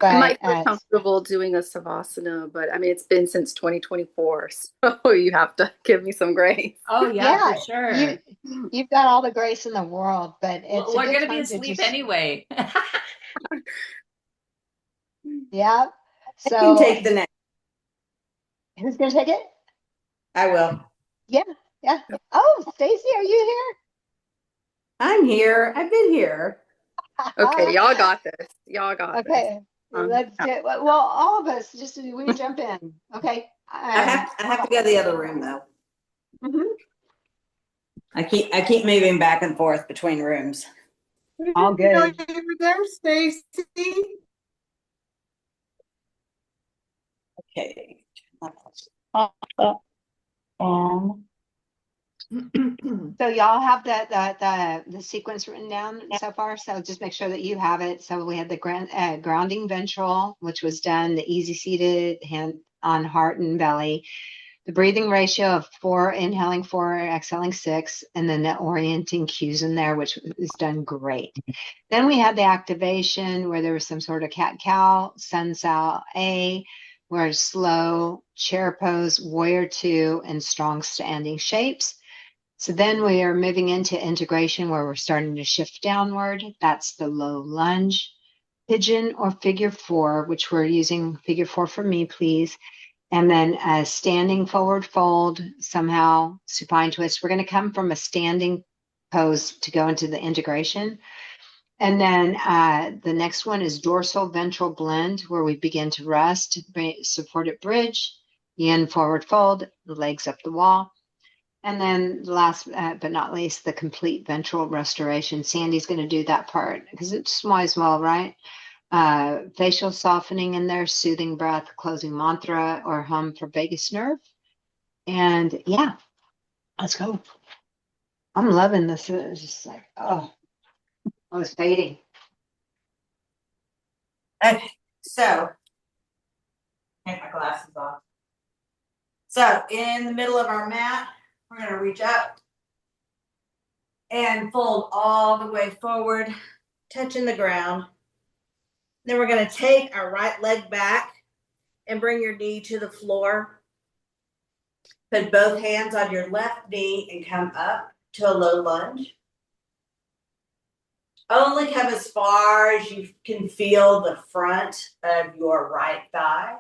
I might but feel comfortable doing a savasana, but I mean, it's been since 2024, so you have to give me some grace. Oh yeah, for sure. You've got all the grace in the world, but it's We're a good gonna be time to asleep just, anyway. yeah. I can So take the next. who's gonna take it? I will. Yeah, yeah. Oh, Stacy, are you I'm here. I've been here. here? Okay, y'all got this. Y'all got this. Okay, let's do it. Well, all of us, just we jump in. Okay. I have to go to the other room though. Mhm. I keep moving back and forth between rooms. All good. You were there, Stacy. Okay. So y'all have the sequence written down so far. So just make sure that you have it. So we had the grounding ventral, which was done, the easy seated, hand on heart and belly, the breathing ratio of 4, inhaling 4, exhaling 6, and then the orienting cues in there, which is done great. Then we had the activation where there was some sort of cat-cow, sun-sal A, where slow, chair pose, warrior 2, and strong standing shapes. So then we are moving into integration where we're starting to shift downward. That's the low lunge, pigeon or figure 4, which we're using figure 4 for me, please. And then a standing forward fold, somehow supine twist. We're going to come from a standing pose to go into the integration. And then the next one is dorsal ventral blend, where we begin to rest, supported bridge, yin forward fold, legs up the wall. And then last but not least, the complete ventral restoration. Sandy's going to do that part because it's might as well, right? Facial softening in there, soothing breath, closing mantra or hum for vagus nerve. And yeah, let's go. I'm loving this. It's just like, oh, I was fading. Okay, so take my glasses off. So in the middle of our mat, we're going to reach up and fold all the way forward, touching the ground. Then we're going to take our right leg back and bring your knee to the floor. Put both hands on your left knee and come up to a low lunge. Only come as far as you can feel the front of your right thigh.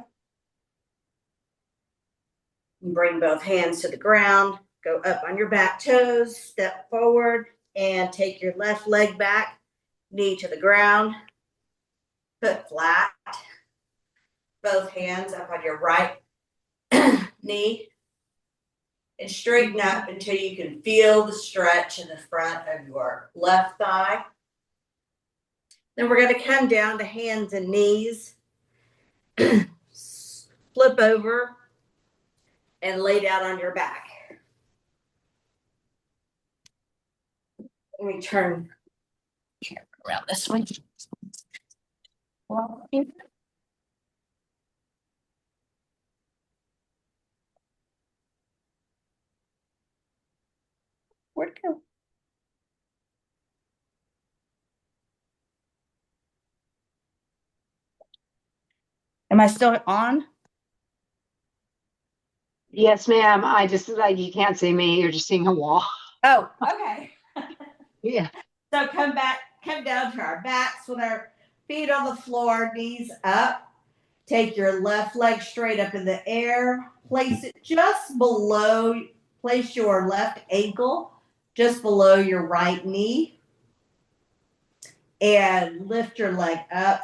And bring both hands to the ground. Go up on your back toes, step forward, and take your left leg back, knee to the ground, foot flat. Both hands up on your right knee. And straighten up until you can feel the stretch in the front of your left thigh. Then we're going to come down to hands and knees, flip over, and lay down on your back. Let me turn camera around this way. Where'd it go? Am I still on? Yes, ma'am. I just like you can't see me. You're just seeing a wall. Oh, okay. Yeah. So come down to our backs with our feet on the floor, knees up. Take your left leg straight up in the air. Place it just below, place your left ankle just below your right knee. And lift your leg up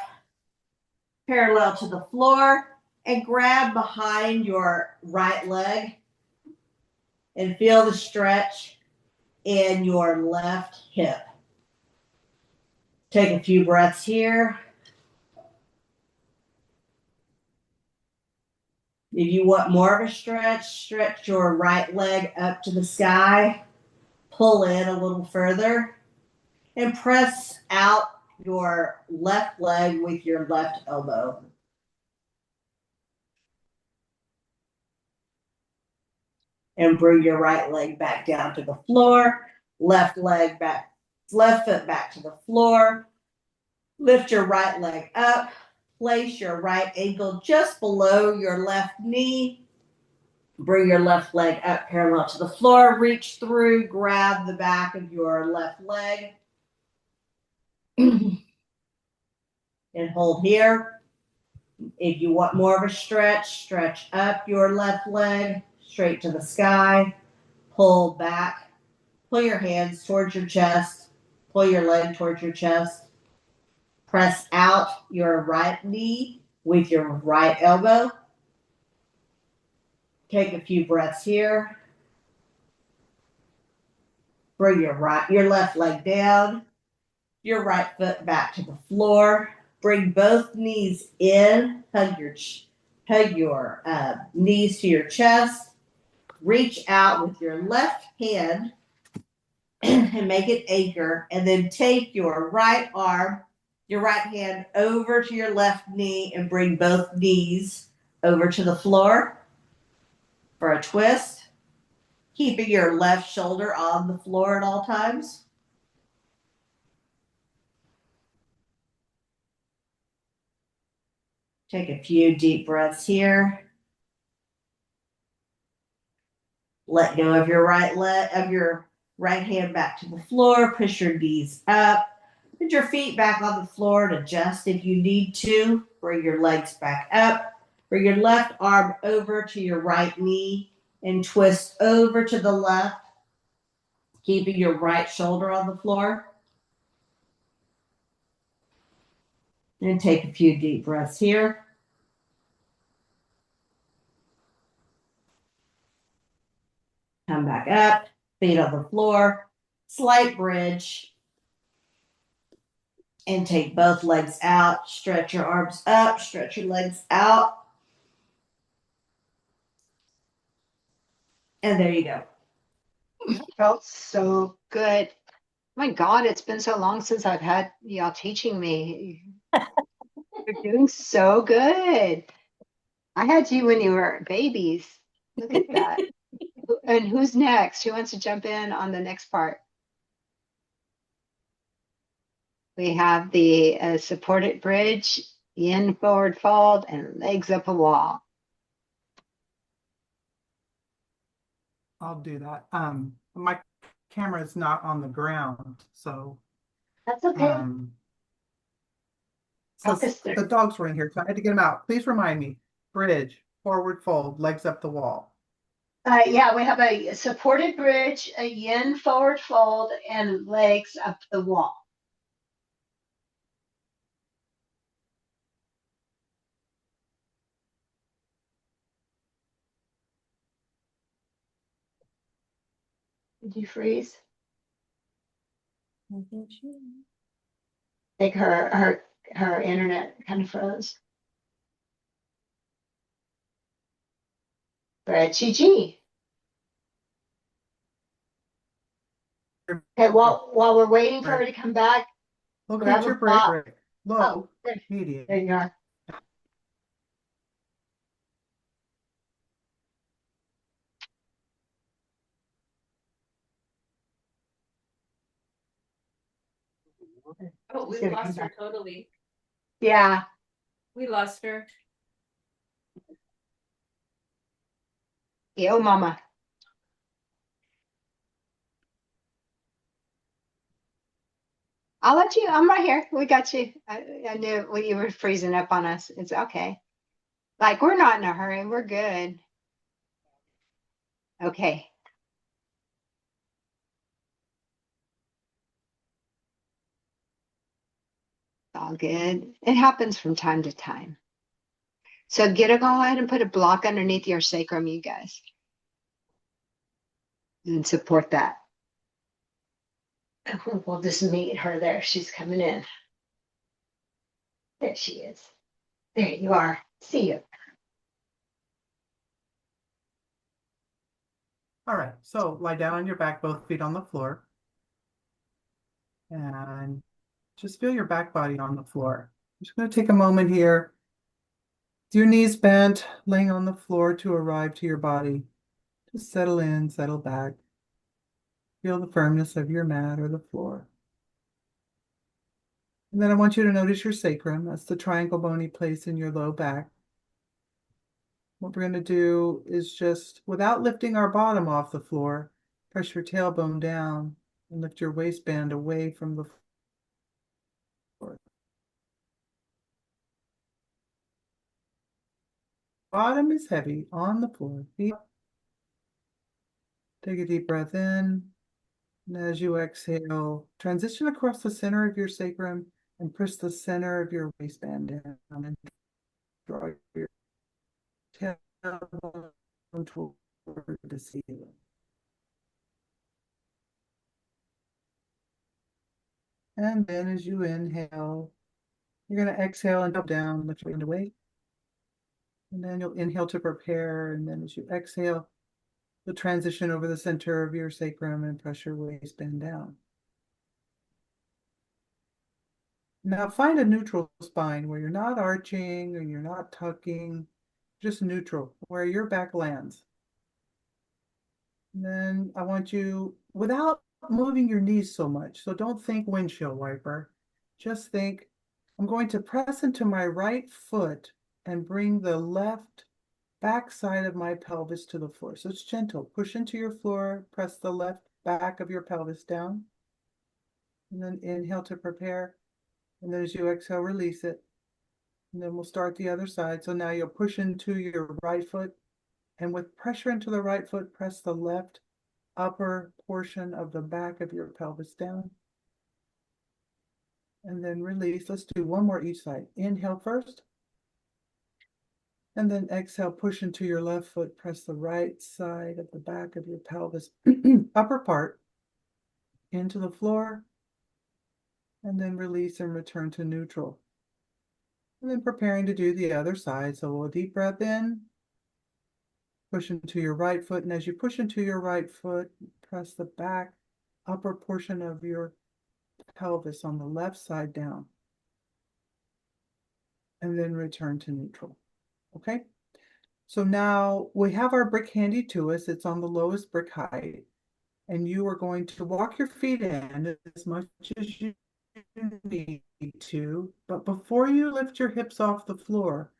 parallel to the floor and grab behind your right leg and feel the stretch in your left hip. Take a few breaths here. If you want more of a stretch, stretch your right leg up to the sky, pull in a little further, and press out your left leg with your left elbow. And bring your right leg back down to the floor, left leg back, left foot back to the floor. Lift your right leg up, place your right ankle just below your left knee. Bring your left leg up parallel to the floor, reach through, grab the back of your left leg. And hold here. If you want more of a stretch, stretch up your left leg straight to the sky. Pull back. Pull your hands towards your chest. Pull your leg towards your chest. Press out your right knee with your right elbow. Take a few breaths here. Bring your left leg down. Your right foot back to the floor. Bring both knees in. Hug your knees to your chest. Reach out with your left hand and make an anchor. And then take your right arm, your right hand over to your left knee and bring both knees over to the floor for a twist. Keeping your left shoulder on the floor at all times. Take a few deep breaths here. Let go of your right hand back to the floor. Push your knees up. Put your feet back on the floor and adjust if you need to. Bring your legs back up. Bring your left arm over to your right knee and twist over to the left, keeping your right shoulder on the floor. And take a few deep breaths here. Come back up, feet on the floor, slight bridge. And take both legs out, stretch your arms up, stretch your legs out. And there you go. Felt so good. My God, it's been so long since I've had y'all teaching me. You're doing so good. I had you when you were babies. Look at that. And who's next? Who wants to jump in on the next part? We have the supported bridge, yin forward fold, and legs up a wall. I'll do that. My camera is not on the ground, so That's okay. So Walk us through. the dogs were in here, so I had to get them out. Please remind me. Bridge, forward fold, legs up the wall. Yeah, we have a supported bridge, a yin forward fold, and legs up the wall. Did you freeze? I think her internet kind of froze. Brad Chi. Okay, while we're waiting for her to come back, grab Locate a your block. break. Low, there medium. you are. Oh, we lost her totally. Yeah. We lost her. Yo, mama. I'll let you. I'm right here. We got you. I knew you were freezing up on us. It's okay. Like, we're not in a hurry. We're good. Okay. It's all good. It happens from time to time. So go ahead and put a block underneath your sacrum, you guys. And support that. We'll just meet her there. She's coming in. There she is. There you are. See you. All right, so lie down on your back, both feet on the floor. And just feel your back body on the floor. I'm just going to take a moment here. With your knees bent, laying on the floor to arrive to your body. Just settle in, settle back. Feel the firmness of your mat or the floor. And then I want you to notice your sacrum. That's the triangle bony place in your low back. What we're going to do is just, without lifting our bottom off the floor, press your tailbone down and lift your waistband away from the floor. Bottom is heavy on the floor. Feet up. Take a deep breath in. And as you exhale, transition across the center of your sacrum and press the center of your waistband down and draw your tailbone toward the ceiling. And then as you inhale, you're going to exhale and come down, lift your hand away. And then you'll inhale to prepare. And then as you exhale, you'll transition over the center of your sacrum and press your waistband down. Now find a neutral spine where you're not arching and you're not tucking, just neutral, where your back lands. And then I want you, without moving your knees so much, so don't think windshield wiper, just think, I'm going to press into my right foot and bring the left back side of my pelvis to the floor. So it's gentle. Push into your floor, press the left back of your pelvis down. And then inhale to prepare. And then as you exhale, release it. And then we'll start the other side. So now you'll push into your right foot. And with pressure into the right foot, press the left upper portion of the back of your pelvis down. And then release. Let's do one more each side. Inhale first. And then exhale, push into your left foot, press the right side of the back of your pelvis, upper part, into the floor, and then release and return to neutral. And then preparing to do the other side. So a deep breath in, push into your right foot, and as you push into your right foot, press the back upper portion of your pelvis on the left side down. And then return to neutral. Okay? So now we have our brick handy to us. It's on the lowest brick height. And you are going to walk your feet in as much as you need to, but before you lift your hips off the floor,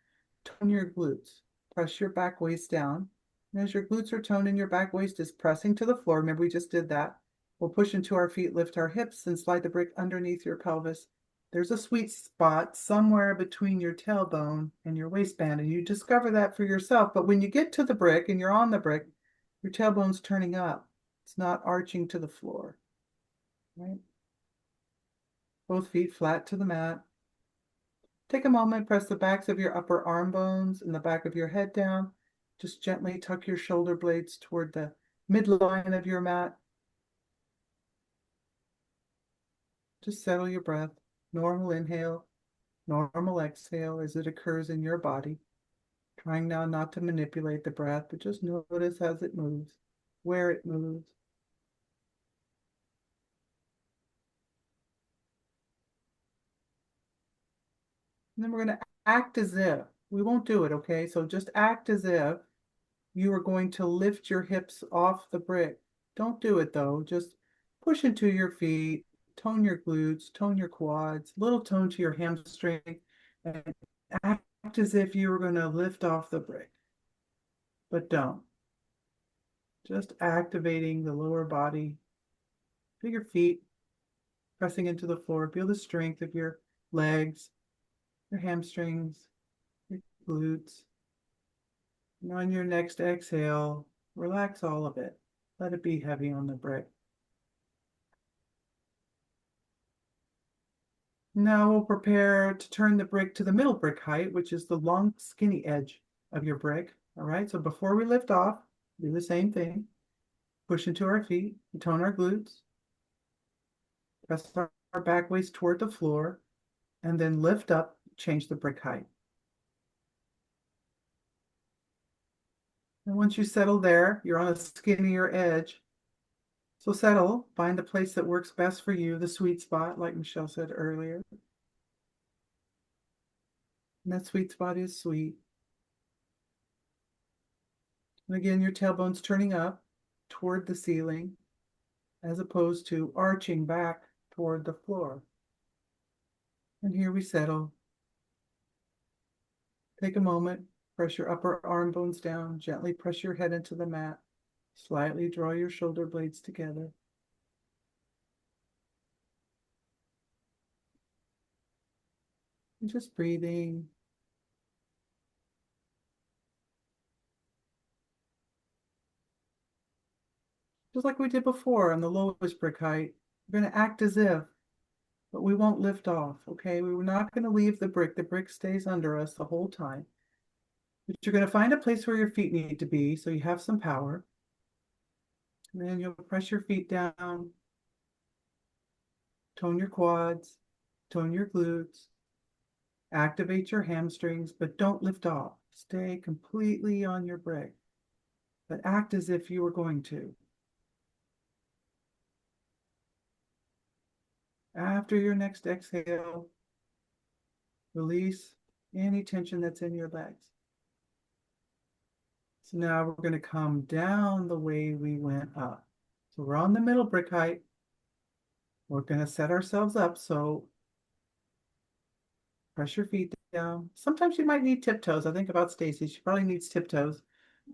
tone your glutes. Press your back waist down. And as your glutes are toned and your back waist is pressing to the floor, remember we just did that. We'll push into our feet, lift our hips, and slide the brick underneath your pelvis. There's a sweet spot somewhere between your tailbone and your waistband, and you discover that for yourself. But when you get to the brick and you're on the brick, your tailbone's turning up. It's not arching to the floor, right? Both feet flat to the mat. Take a moment, press the backs of your upper arm bones and the back of your head down. Just gently tuck your shoulder blades toward the midline of your mat. Just settle your breath. Normal inhale, normal exhale as it occurs in your body. Trying now not to manipulate the breath, but just notice as it moves, where it moves. And then we're going to act as if, we won't do it, okay? So just act as if you are going to lift your hips off the brick. Don't do it though. Just push into your feet, tone your glutes, tone your quads, little tone to your hamstring, and act as if you were going to lift off the brick. But don't. Just activating the lower body. Feel your feet pressing into the floor. Feel the strength of your legs, your hamstrings, your glutes. And on your next exhale, relax all of it. Let it be heavy on the brick. Now we'll prepare to turn the brick to the middle brick height, which is the long, skinny edge of your brick. All right, so before we lift off, do the same thing. Push into our feet, tone our glutes, press our back waist toward the floor, and then lift up, change the brick height. And once you settle there, you're on a skinnier edge. So settle, find the place that works best for you, the sweet spot, like Michelle said earlier. And that sweet spot is sweet. And again, your tailbone's turning up toward the ceiling as opposed to arching back toward the floor. And here we settle. Take a moment, press your upper arm bones down, gently press your head into the mat, slightly draw your shoulder blades together. And just breathing. Just like we did before on the lowest brick height, we're going to act as if, but we won't lift off, okay? We're not going to leave the brick. The brick stays under us the whole time. But you're going to find a place where your feet need to be so you have some power. And then you'll press your feet down, tone your quads, tone your glutes, activate your hamstrings, but don't lift off. Stay completely on your brick, but act as if you were going to. After your next exhale, release any tension that's in your legs. So now we're going to come down the way we went up. So we're on the middle brick height. We're going to set ourselves up. So press your feet down. Sometimes you might need tiptoes. I think about Stacy. She probably needs tiptoes.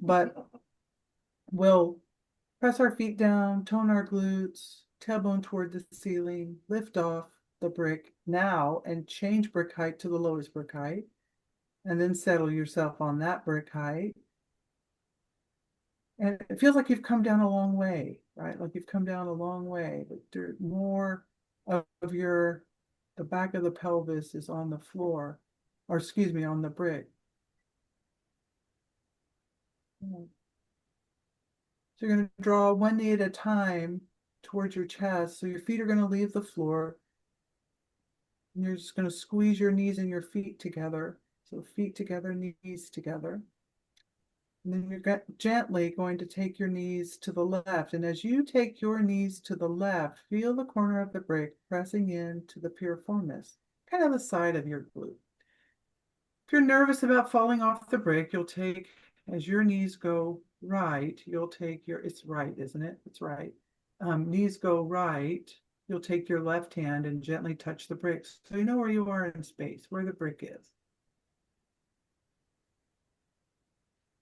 But we'll press our feet down, tone our glutes, tailbone toward the ceiling, lift off the brick now and change brick height to the lowest brick height. And then settle yourself on that brick height. And it feels like you've come down a long way, right? Like you've come down a long way, but there's more of the back of the pelvis is on the floor, or excuse me, on the brick. So you're going to draw one knee at a time towards your chest. So your feet are going to leave the floor. And you're just going to squeeze your knees and your feet together. So feet together, knees together. And then you're gently going to take your knees to the left. And as you take your knees to the left, feel the corner of the brick pressing into the piriformis, kind of the side of your glute. If you're nervous about falling off the brick, you'll take, as your knees go right, you'll take your, it's right, isn't it? It's right. Knees go right. you'll take your left hand and gently touch the bricks so you know where you are in space, where the brick is.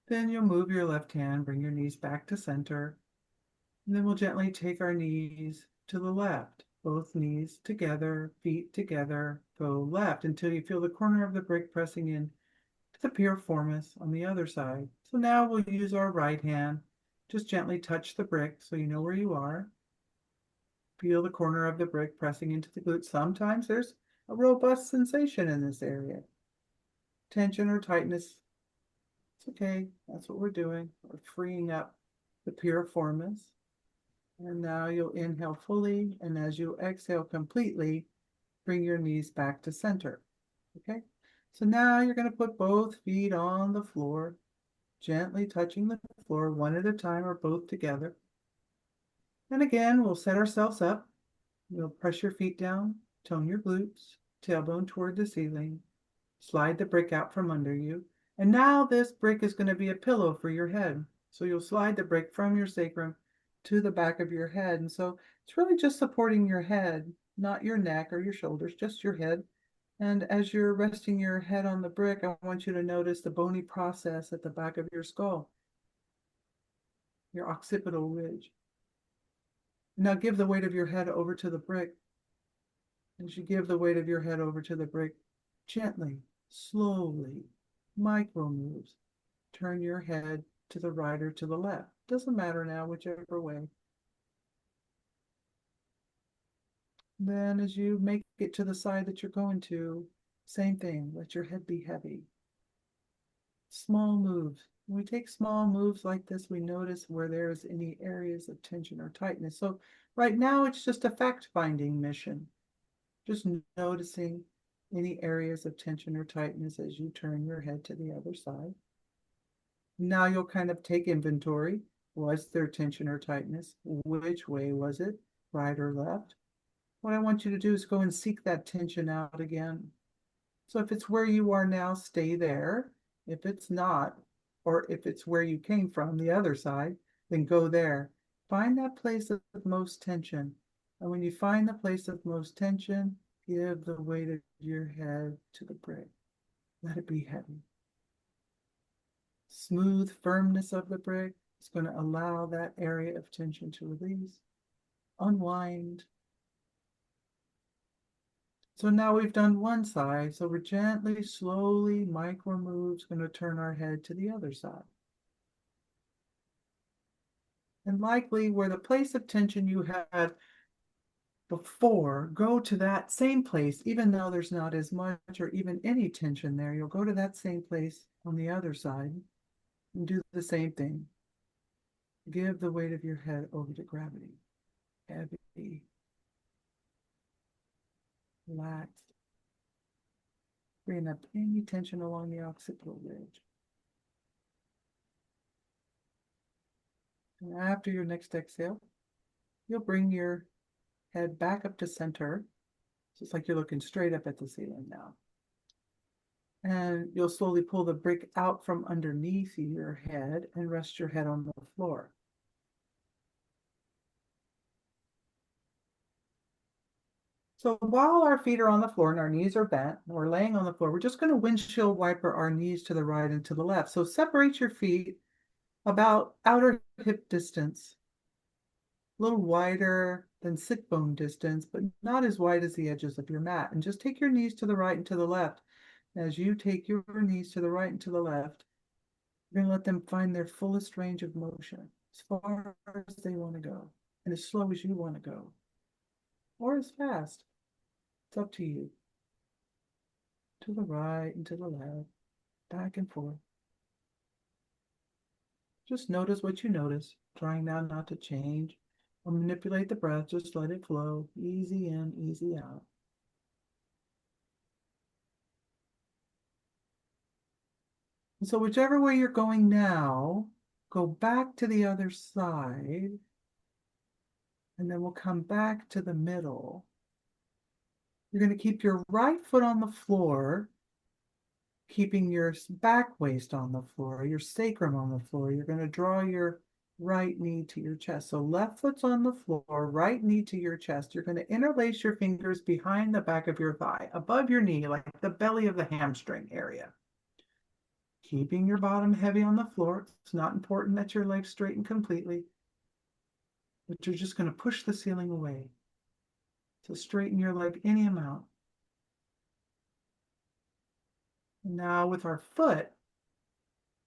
Then you'll move your left hand, bring your knees back to center, and then we'll gently take our knees to the left. Both knees together, feet together, go left until you feel the corner of the brick pressing in to the piriformis on the other side. So now we'll use our right hand. Just gently touch the brick so you know where you are. Feel the corner of the brick pressing into the glute. Sometimes there's a robust sensation in this area. Tension or tightness, it's okay. That's what we're doing. We're freeing up the piriformis. And now you'll inhale fully, and as you exhale completely, bring your knees back to center. Okay? So now you're going to put both feet on the floor, gently touching the floor one at a time or both together. And again, we'll set ourselves up. You'll press your feet down, tone your glutes, tailbone toward the ceiling, slide the brick out from under you. And now this brick is going to be a pillow for your head. So you'll slide the brick from your sacrum to the back of your head. And so it's really just supporting your head, not your neck or your shoulders, just your head. And as you're resting your head on the brick, I want you to notice the bony process at the back of your skull, your occipital ridge. Now give the weight of your head over to the brick. As you give the weight of your head over to the brick, gently, slowly, micro moves. Turn your head to the right or to the left. Doesn't matter now, whichever way. Then as you make it to the side that you're going to, same thing, let your head be heavy. Small moves. When we take small moves like this, we notice where there's any areas of tension or tightness. So right now it's just a fact-finding mission. Just noticing any areas of tension or tightness as you turn your head to the other side. Now you'll kind of take inventory. Was there tension or tightness? Which way was it? Right or left? What I want you to do is go and seek that tension out again. So if it's where you are now, stay there. If it's not, or if it's where you came from, the other side, then go there. Find that place of most tension. And when you find the place of most tension, give the weight of your head to the brick. Let it be heavy. Smooth firmness of the brick is going to allow that area of tension to release, unwind. So now we've done one side, so we're gently, slowly, micro moves, going to turn our head to the other side. And likely where the place of tension you had before, go to that same place, even though there's not as much or even any tension there. You'll go to that same place on the other side and do the same thing. Give the weight of your head over to gravity. Heavy. Relaxed. Bring up any tension along the occipital ridge. And after your next exhale, you'll bring your head back up to center. So it's like you're looking straight up at the ceiling now. And you'll slowly pull the brick out from underneath your head and rest your head on the floor. So while our feet are on the floor and our knees are bent, and we're laying on the floor, we're just going to windshield wiper our knees to the right and to the left. So separate your feet about outer hip distance, a little wider than sit bone distance, but not as wide as the edges of your mat. And just take your knees to the right and to the left. As you take your knees to the right and to the left, you're going to let them find their fullest range of motion, as far as they want to go, and as slow as you want to go, or as fast. It's up to you. To the right and to the left, back and forth. Just notice what you notice, trying now not to change or manipulate the breath. Just let it flow, easy in, easy out. And so whichever way you're going now, go back to the other side, and then we'll come back to the middle. You're going to keep your right foot on the floor, keeping your back waist on the floor, your sacrum on the floor. You're going to draw your right knee to your chest. So left foot's on the floor, right knee to your chest. You're going to interlace your fingers behind the back of your thigh, above your knee, like the belly of the hamstring area. Keeping your bottom heavy on the floor. It's not important that your legs straighten completely, but you're just going to push the ceiling away. So straighten your leg any amount. Now with our foot,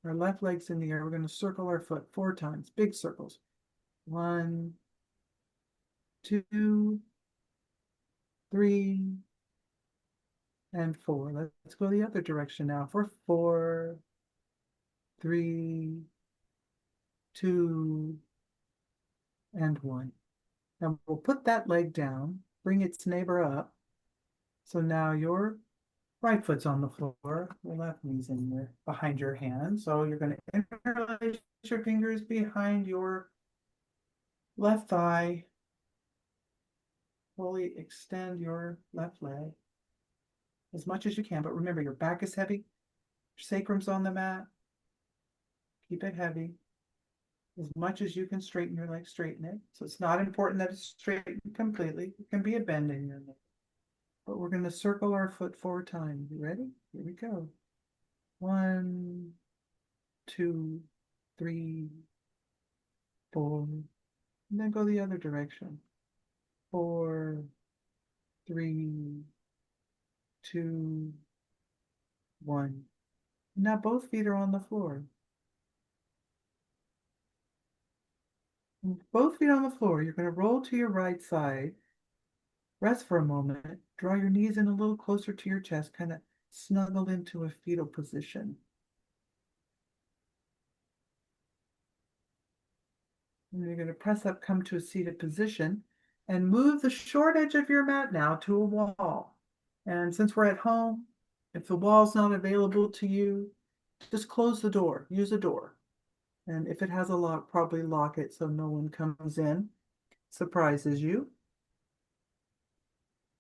our left leg's in the air, we're going to circle our foot 4 times, big circles. 1, 2, 3, and 4. Let's go the other direction now for 4, 3, 2, and 1. And we'll put that leg down, bring its neighbor up. So now your right foot's on the floor, your left knee's in there behind your hand. So you're going to interlace your fingers behind your left thigh. Fully extend your left leg as much as you can. But remember, your back is heavy, your sacrum's on the mat. Keep it heavy. As much as you can straighten your leg, straighten it. So it's not important that it's straightened completely. It can be a bend in your leg. But we're going to circle our foot 4 times. You ready? Here we go. 1, 2, 3, 4. And then go the other direction. 4, 3, 2, 1. Now both feet are on the floor. Both feet on the floor. You're going to roll to your right side. Rest for a moment. Draw your knees in a little closer to your chest. Kind of snuggle into a fetal position. And you're going to press up, come to a seated position, and move the short edge of your mat now to a wall. And since we're at home, if the wall's not available to you, just close the door. Use a door. And if it has a lock, probably lock it so no one comes in, surprises you.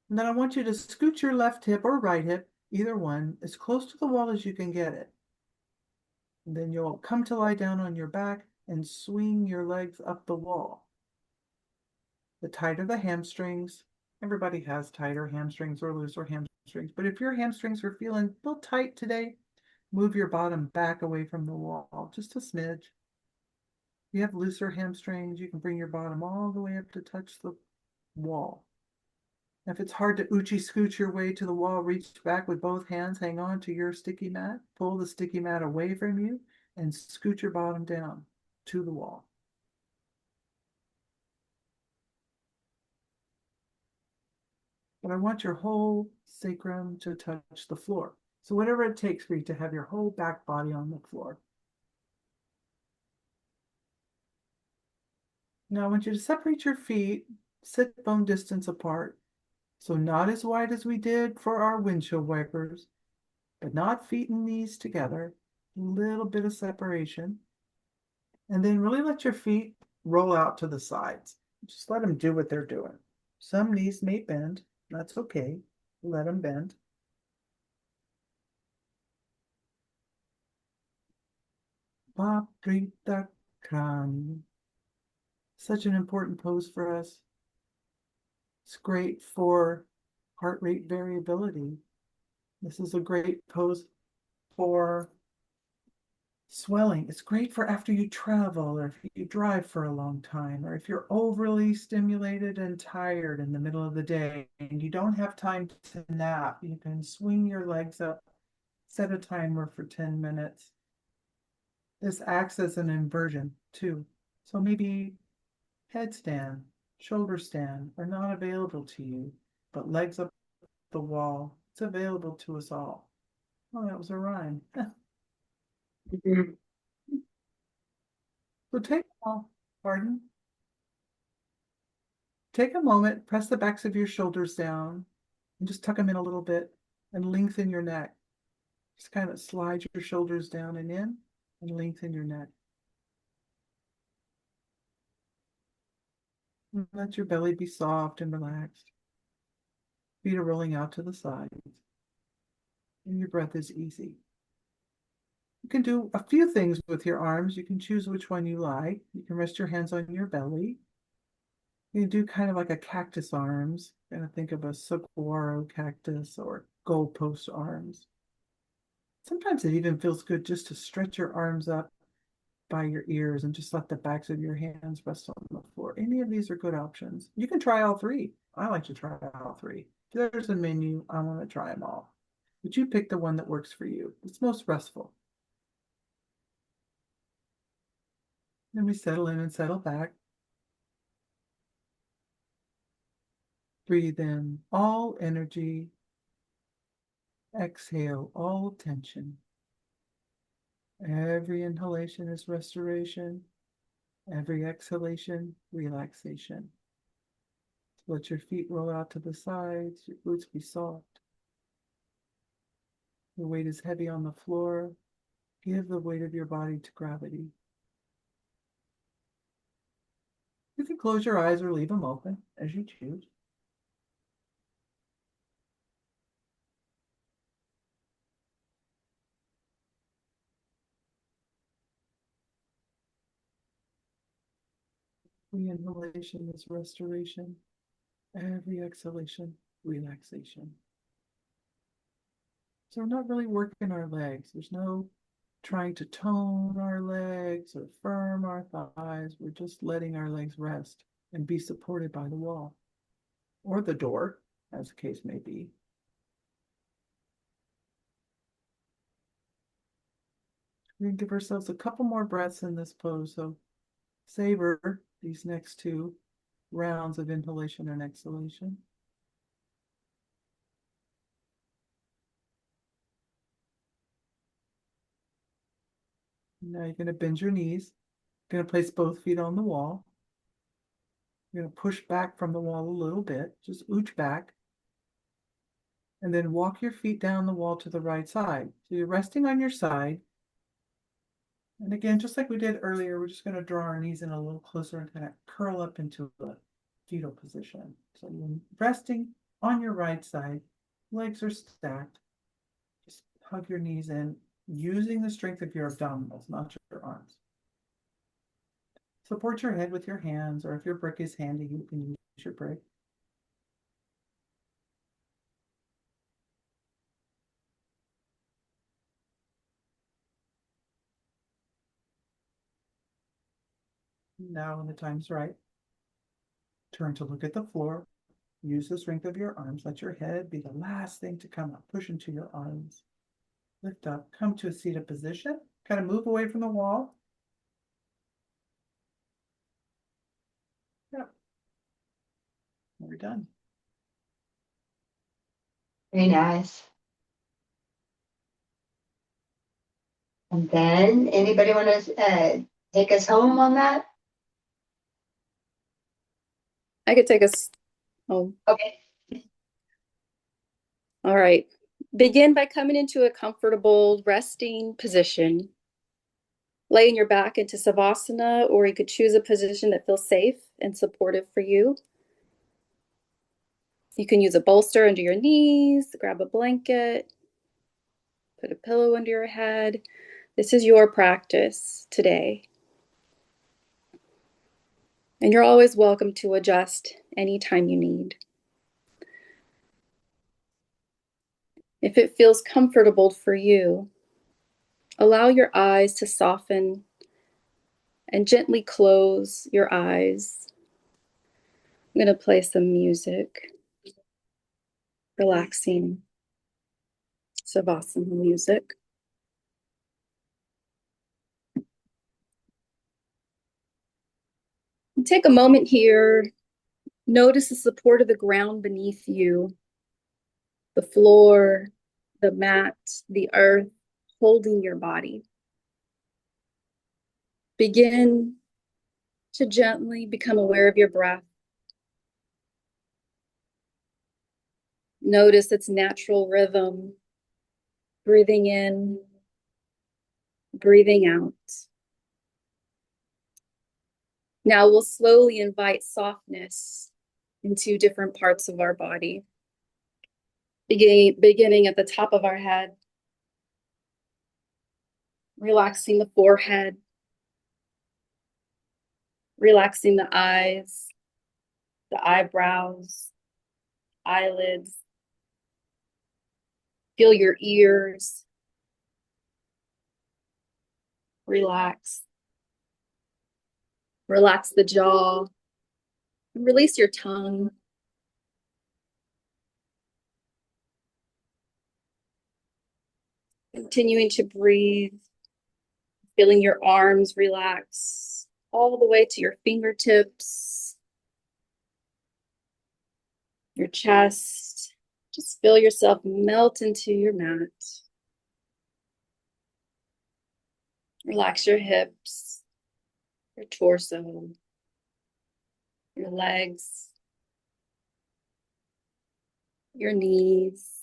And then I want you to scoot your left hip or right hip, either one, as close to the wall as you can get it. And then you'll come to lie down on your back and swing your legs up the wall. The tighter the hamstrings, everybody has tighter hamstrings or looser hamstrings, but if your hamstrings are feeling a little tight today, move your bottom back away from the wall, just a smidge. If you have looser hamstrings, you can bring your bottom all the way up to touch the wall. If it's hard to oochie scooch your way to the wall, reach back with both hands, hang on to your sticky mat, pull the sticky mat away from you, and scoot your bottom down to the wall. But I want your whole sacrum to touch the floor. So whatever it takes for you to have your whole back body on the floor. Now I want you to separate your feet, sit bone distance apart. So not as wide as we did for our windshield wipers, but not feet and knees together. A little bit of separation. And then really let your feet roll out to the sides. Just let them do what they're doing. Some knees may bend. That's okay. Let them bend. Paprita Krani. Such an important pose for us. It's great for heart rate variability. This is a great pose for swelling. It's great for after you travel or if you drive for a long time or if you're overly stimulated and tired in the middle of the day and you don't have time to nap. You can swing your legs up, set a timer for 10 minutes. This acts as an inversion too. So maybe headstand, shoulder stand are not available to you, but legs up the wall, it's available to us all. Oh, that was a rhyme. So pardon. Take a moment, press the backs of your shoulders down, and just tuck them in a little bit and lengthen your neck. Just kind of slide your shoulders down and in and lengthen your neck. And let your belly be soft and relaxed. Feet are rolling out to the sides. And your breath is easy. You can do a few things with your arms. You can choose which one you like. You can rest your hands on your belly. You can do kind of like a cactus arms. Kind of think of a saguaro cactus or goalpost arms. Sometimes it even feels good just to stretch your arms up by your ears and just let the backs of your hands rest on the floor. Any of these are good options. You can try all three. I like to try all three. If there's a menu, I want to try them all. But you pick the one that works for you. It's most restful. Then we settle in and settle back. Breathe in all energy. Exhale all tension. Every inhalation is restoration. Every exhalation, relaxation. Let your feet roll out to the sides, your boots be soft. Your weight is heavy on the floor. Give the weight of your body to gravity. You can close your eyes or leave them open as you choose. Every inhalation is restoration. Every exhalation, relaxation. So we're not really working our legs. There's no trying to tone our legs or firm our thighs. We're just letting our legs rest and be supported by the wall or the door, as the case may be. We're going to give ourselves a couple more breaths in this pose. So savor these next two rounds of inhalation and exhalation. Now you're going to bend your knees. You're going to place both feet on the wall. You're going to push back from the wall a little bit, just ooch back. And then walk your feet down the wall to the right side. So you're resting on your side. And again, just like we did earlier, we're just going to draw our knees in a little closer and kind of curl up into a fetal position. So you're resting on your right side, legs are stacked. Just hug your knees in, using the strength of your abdominals, not your arms. Support your head with your hands, or if your brick is handy, you can use your brick. Now, when the time's right, turn to look at the floor. Use the strength of your arms. Let your head be the last thing to come up. Push into your arms. Lift up. Come to a seated position. Kind of move away from the wall. Yep. We're done. Very nice. And then, anybody want to take us home on that? I could take us home. Okay. All right. Begin by coming into a comfortable resting position. Laying your back into Savasana, or you could choose a position that feels safe and supportive for you. You can use a bolster under your knees, grab a blanket, put a pillow under your head. This is your practice today. And you're always welcome to adjust anytime you need. If it feels comfortable for you, allow your eyes to soften and gently close your eyes. I'm going to play some music, relaxing Savasana music. And take a moment here. Notice the support of the ground beneath you, the floor, the mat, the earth holding your body. Begin to gently become aware of your breath. Notice its natural rhythm, breathing in, breathing out. Now we'll slowly invite softness into different parts of our body. Beginning at the top of our head. Relaxing the forehead, relaxing the eyes, the eyebrows, eyelids. Feel your ears. Relax. Relax the jaw. Release your tongue. Continuing to breathe. Feeling your arms relax all the way to your fingertips, your chest. Just feel yourself melt into your mat. Relax your hips, your torso, your legs, your knees.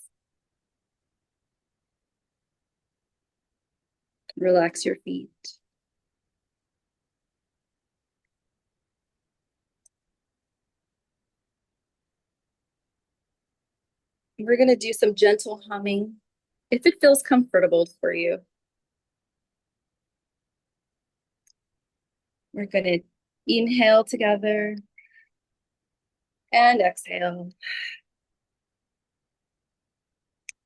Relax your feet. We're going to do some gentle humming if it feels comfortable for you. We're going to inhale together and exhale.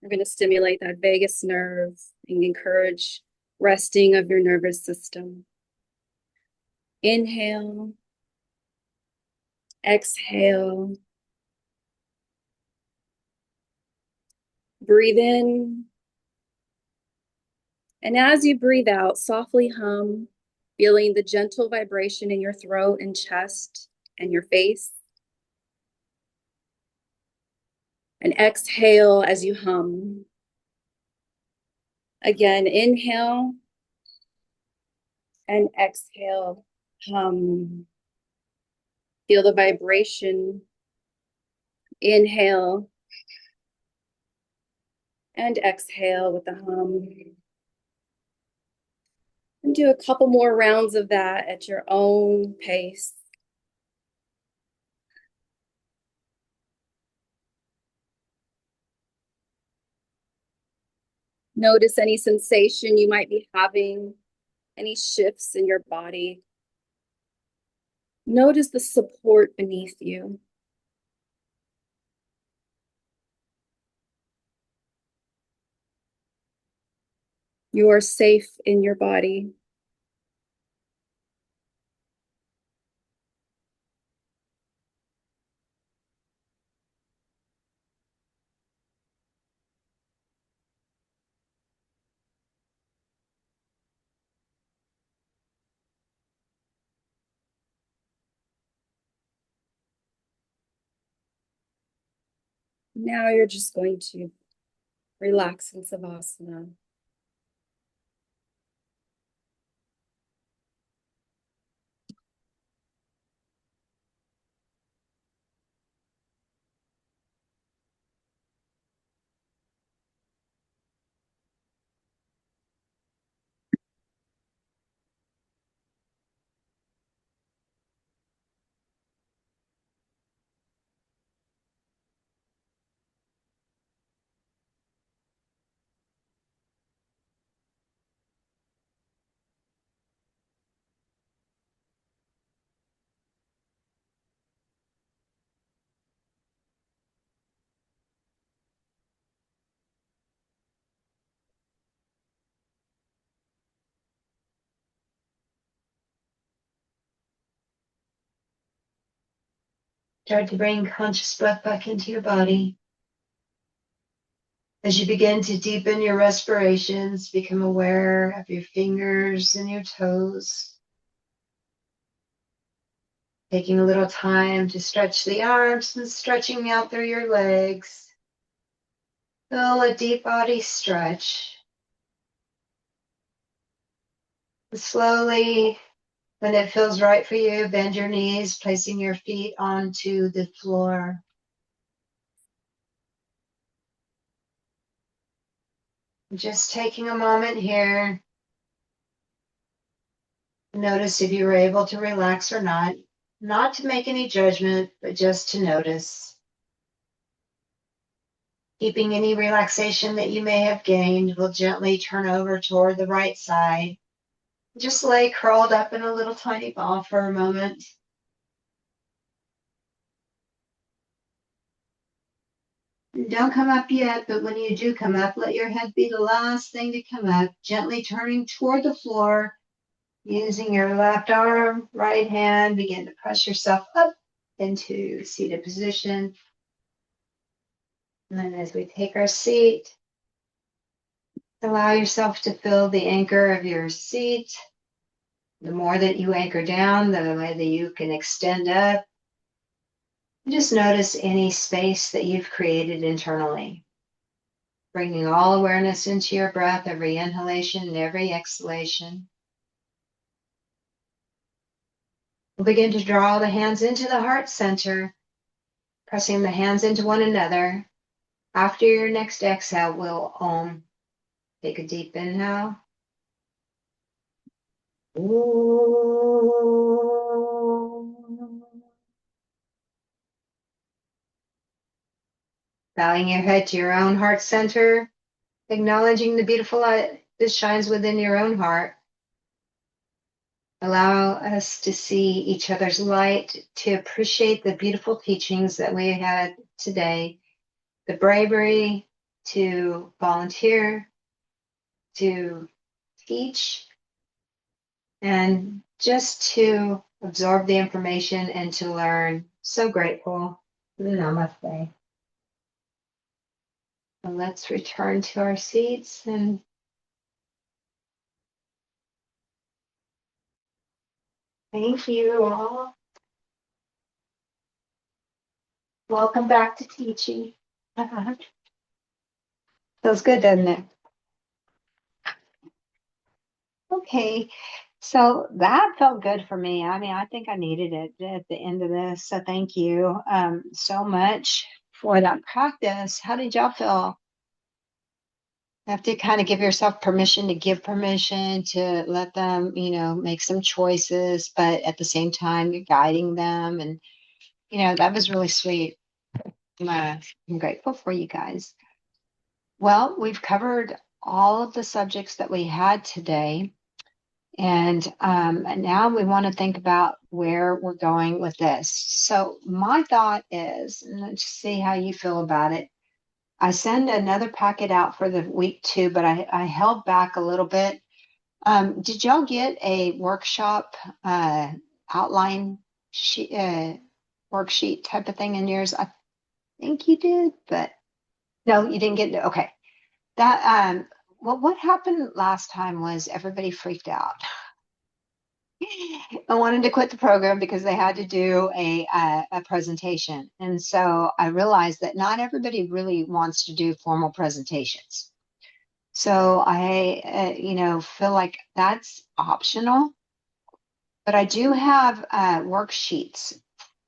We're going to stimulate that vagus nerve and encourage resting of your nervous system. Inhale, exhale. Breathe in. And as you breathe out, softly hum, feeling the gentle vibration in your throat and chest and your face. And exhale as you hum. Again, inhale and exhale, hum. Feel the vibration. Inhale and exhale with the hum. And do a couple more rounds of that at your own pace. Notice any sensation you might be having, any shifts in your body. Notice the support beneath you. You are safe in your body. Now you're just going to relax in Savasana. Start to bring conscious breath back into your body. As you begin to deepen your respirations, become aware of your fingers and your toes. Taking a little time to stretch the arms and stretching out through your legs. Feel a deep body stretch. And slowly, when it feels right for you, bend your knees, placing your feet onto the floor. Just taking a moment here. Notice if you were able to relax or not. Not to make any judgment, but just to notice. Keeping any relaxation that you may have gained, we'll gently turn over toward the right side. Just lay curled up in a little tiny ball for a moment. Don't come up yet, but when you do come up, let your head be the last thing to come up, gently turning toward the floor. Using your left arm, right hand, begin to press yourself up into seated position. And then as we take our seat, allow yourself to feel the anchor of your seat. The more that you anchor down, the way that you can extend up. Just notice any space that you've created internally. Bringing all awareness into your breath, every inhalation and every exhalation. We'll begin to draw the hands into the heart center, pressing the hands into one another. After your next exhale, we'll Om. Take a deep inhale. Bowing your head to your own heart center, acknowledging the beautiful light that shines within your own heart. Allow us to see each other's light, to appreciate the beautiful teachings that we had today, the bravery to volunteer, to teach, and just to absorb the information and to learn. So grateful. Namaste. And let's return to our seats and thank you all. Welcome back to teaching. Feels good, doesn't it? Okay, so that felt good for me. I mean, I think I needed it at the end of this. So thank you so much for that practice. How did y'all feel? You have to kind of give yourself permission to give permission to let them, make some choices, but at the same time, you're guiding them. And, that was really sweet. I'm grateful for you guys. Well, we've covered all of the subjects that we had today. And now we want to think about where we're going with this. So my thought is, and let's see how you feel about it. I send another packet out for the week 2, but I held back a little bit. Did y'all get a workshop outline worksheet type of thing in yours? I think you did, but no, you didn't get it. Okay. That well, what happened last time was everybody freaked out. I wanted to quit the program because they had to do a presentation. And so I realized that not everybody really wants to do formal presentations. So I, feel like that's optional. But I do have worksheets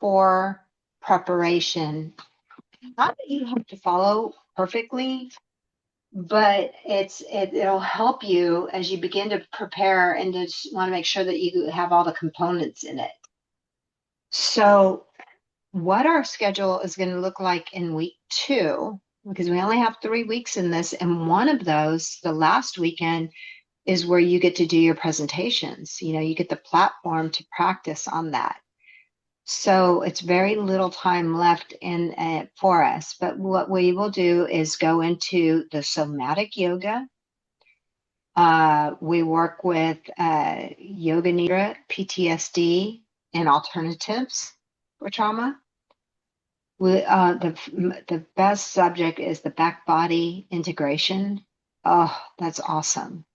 for preparation. Not that you have to follow perfectly, but it'll help you as you begin to prepare and just want to make sure that you have all the components in it. So what our schedule is going to look like in week 2, because we only have 3 weeks in this, and one of those, the last weekend, is where you get to do your presentations. You get the platform to practice on that. So it's very little time left in for us. But what we will do is go into the somatic yoga. We work with yoga nidra, PTSD, and alternatives for trauma. The best subject is the back body integration. Oh, that's awesome.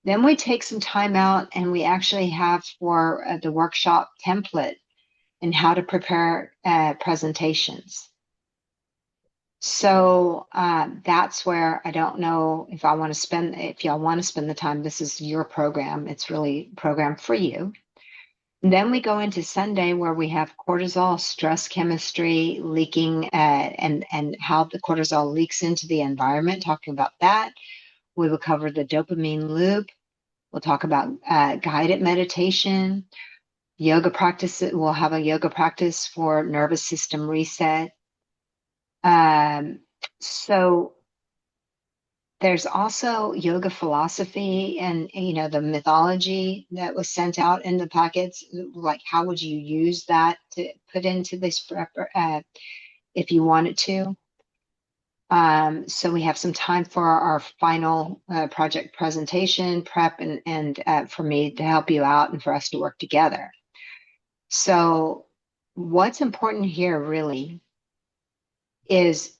Then we take some time out and we actually have for the workshop template and how to prepare presentations. So that's where I don't know if y'all want to spend the time. This is your program. It's really programmed for you. And then we go into Sunday where we have cortisol, stress chemistry, leaking, and how the cortisol leaks into the environment, talking about that. We will cover the dopamine loop. We'll talk about guided meditation, yoga practice. We'll have a yoga practice for nervous system reset. So there's also yoga philosophy and the mythology that was sent out in the packets. Like, how would you use that to put into this prep, if you wanted to? So we have some time for our final project presentation prep and for me to help you out and for us to work together. So what's important here really is,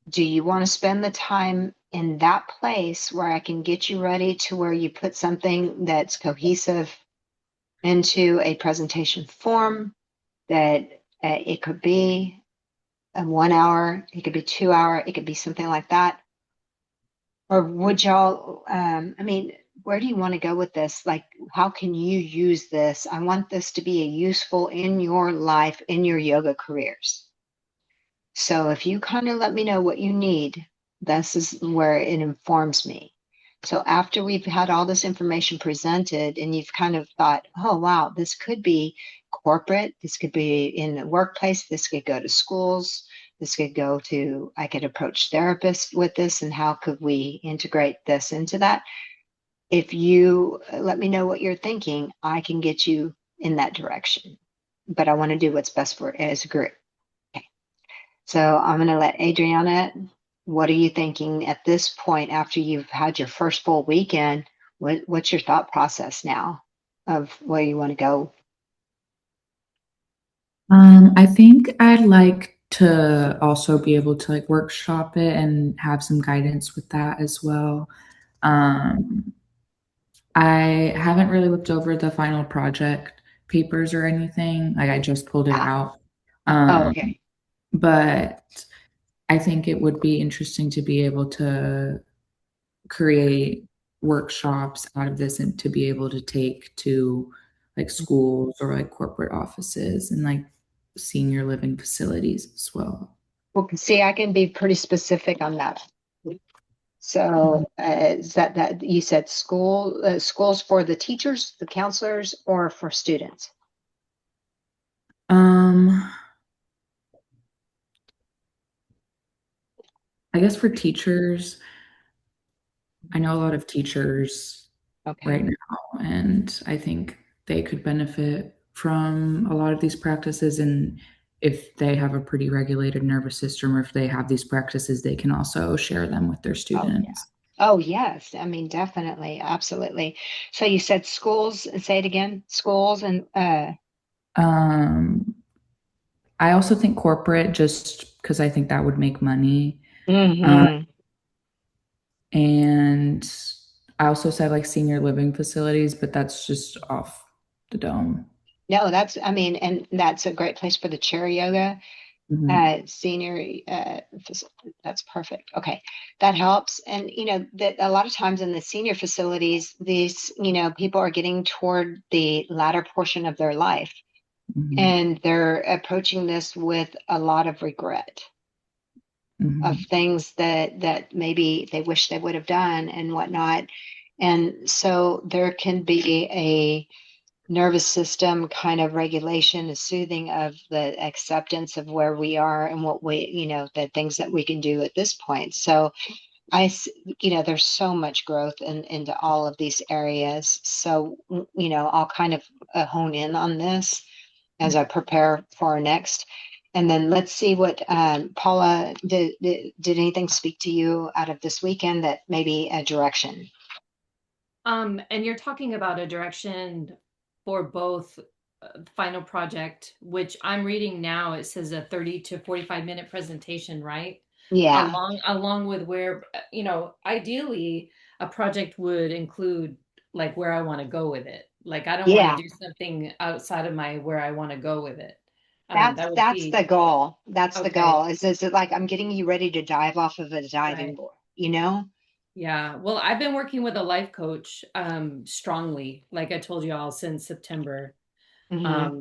do you want to spend the time in that place where I can get you ready to where you put something that's cohesive into a presentation form that it could be a 1 hour, it could be 2 hour, it could be something like that? Or would y'all, where do you want to go with this? Like, how can you use this? I want this to be useful in your life, in your yoga careers. So if you kind of let me know what you need, this is where it informs me. So after we've had all this information presented and you've kind of thought, oh, wow, this could be corporate, this could be in the workplace, this could go to schools, this could go to, I could approach therapists with this, and how could we integrate this into that? If you let me know what you're thinking, I can get you in that direction. But I want to do what's best for as a group. So I'm going to let Adriana, what are you thinking at this point after you've had your first full weekend? What's your thought process now of where you want to go? I think I'd like to also be able to like workshop it and have some guidance with that as well. I haven't really looked over the final project papers or anything. Like, I just pulled it out. Okay. But I think it would be interesting to be able to create workshops out of this and to be able to take to like schools or like corporate offices and like senior living facilities as well. Well, see, I can be pretty specific on that. So is that you said schools for the teachers, the counselors, or for students? I guess for teachers, I know a lot of teachers right Okay. now, and I think they could benefit from a lot of these practices. And if they have a pretty regulated nervous system, or if they have these practices, they can also share them with their Oh, yeah. students. Oh, yes. I mean, definitely. Absolutely. So you said schools, say it again, schools and Um, I also think corporate, just because I think that would make money. mhm. And I also said like senior living facilities, but that's just off the dome. No, and that's a great place for the chair yoga. Senior, that's perfect. Okay, that helps. And that a lot of times in the senior facilities, these people are getting toward the latter portion of their life, and they're approaching this with a lot of regret of things that maybe they wish they would have done and whatnot. And so there can be a nervous system kind of regulation, a soothing of the acceptance of where we are and what the things that we can do at this point. So there's so much growth into all of these areas. So, I'll kind of hone in on this as I prepare for our next. And then let's see what Paula, did anything speak to you out of this weekend that maybe a direction? And you're talking about a direction for both final project, which I'm reading now. It says a 30 to 45-minute presentation, right? Yeah. Along with where, ideally a project would include like where I want to go with it. Like, I don't want Yeah. to do something outside of my where I want to go with it. That's That would that's be the goal. That's the okay. goal. Is it like I'm getting you ready to dive off of a diving Right. board, Yeah. Well, I've been working with a life coach strongly, like I told you all, since September. Hmm. Um,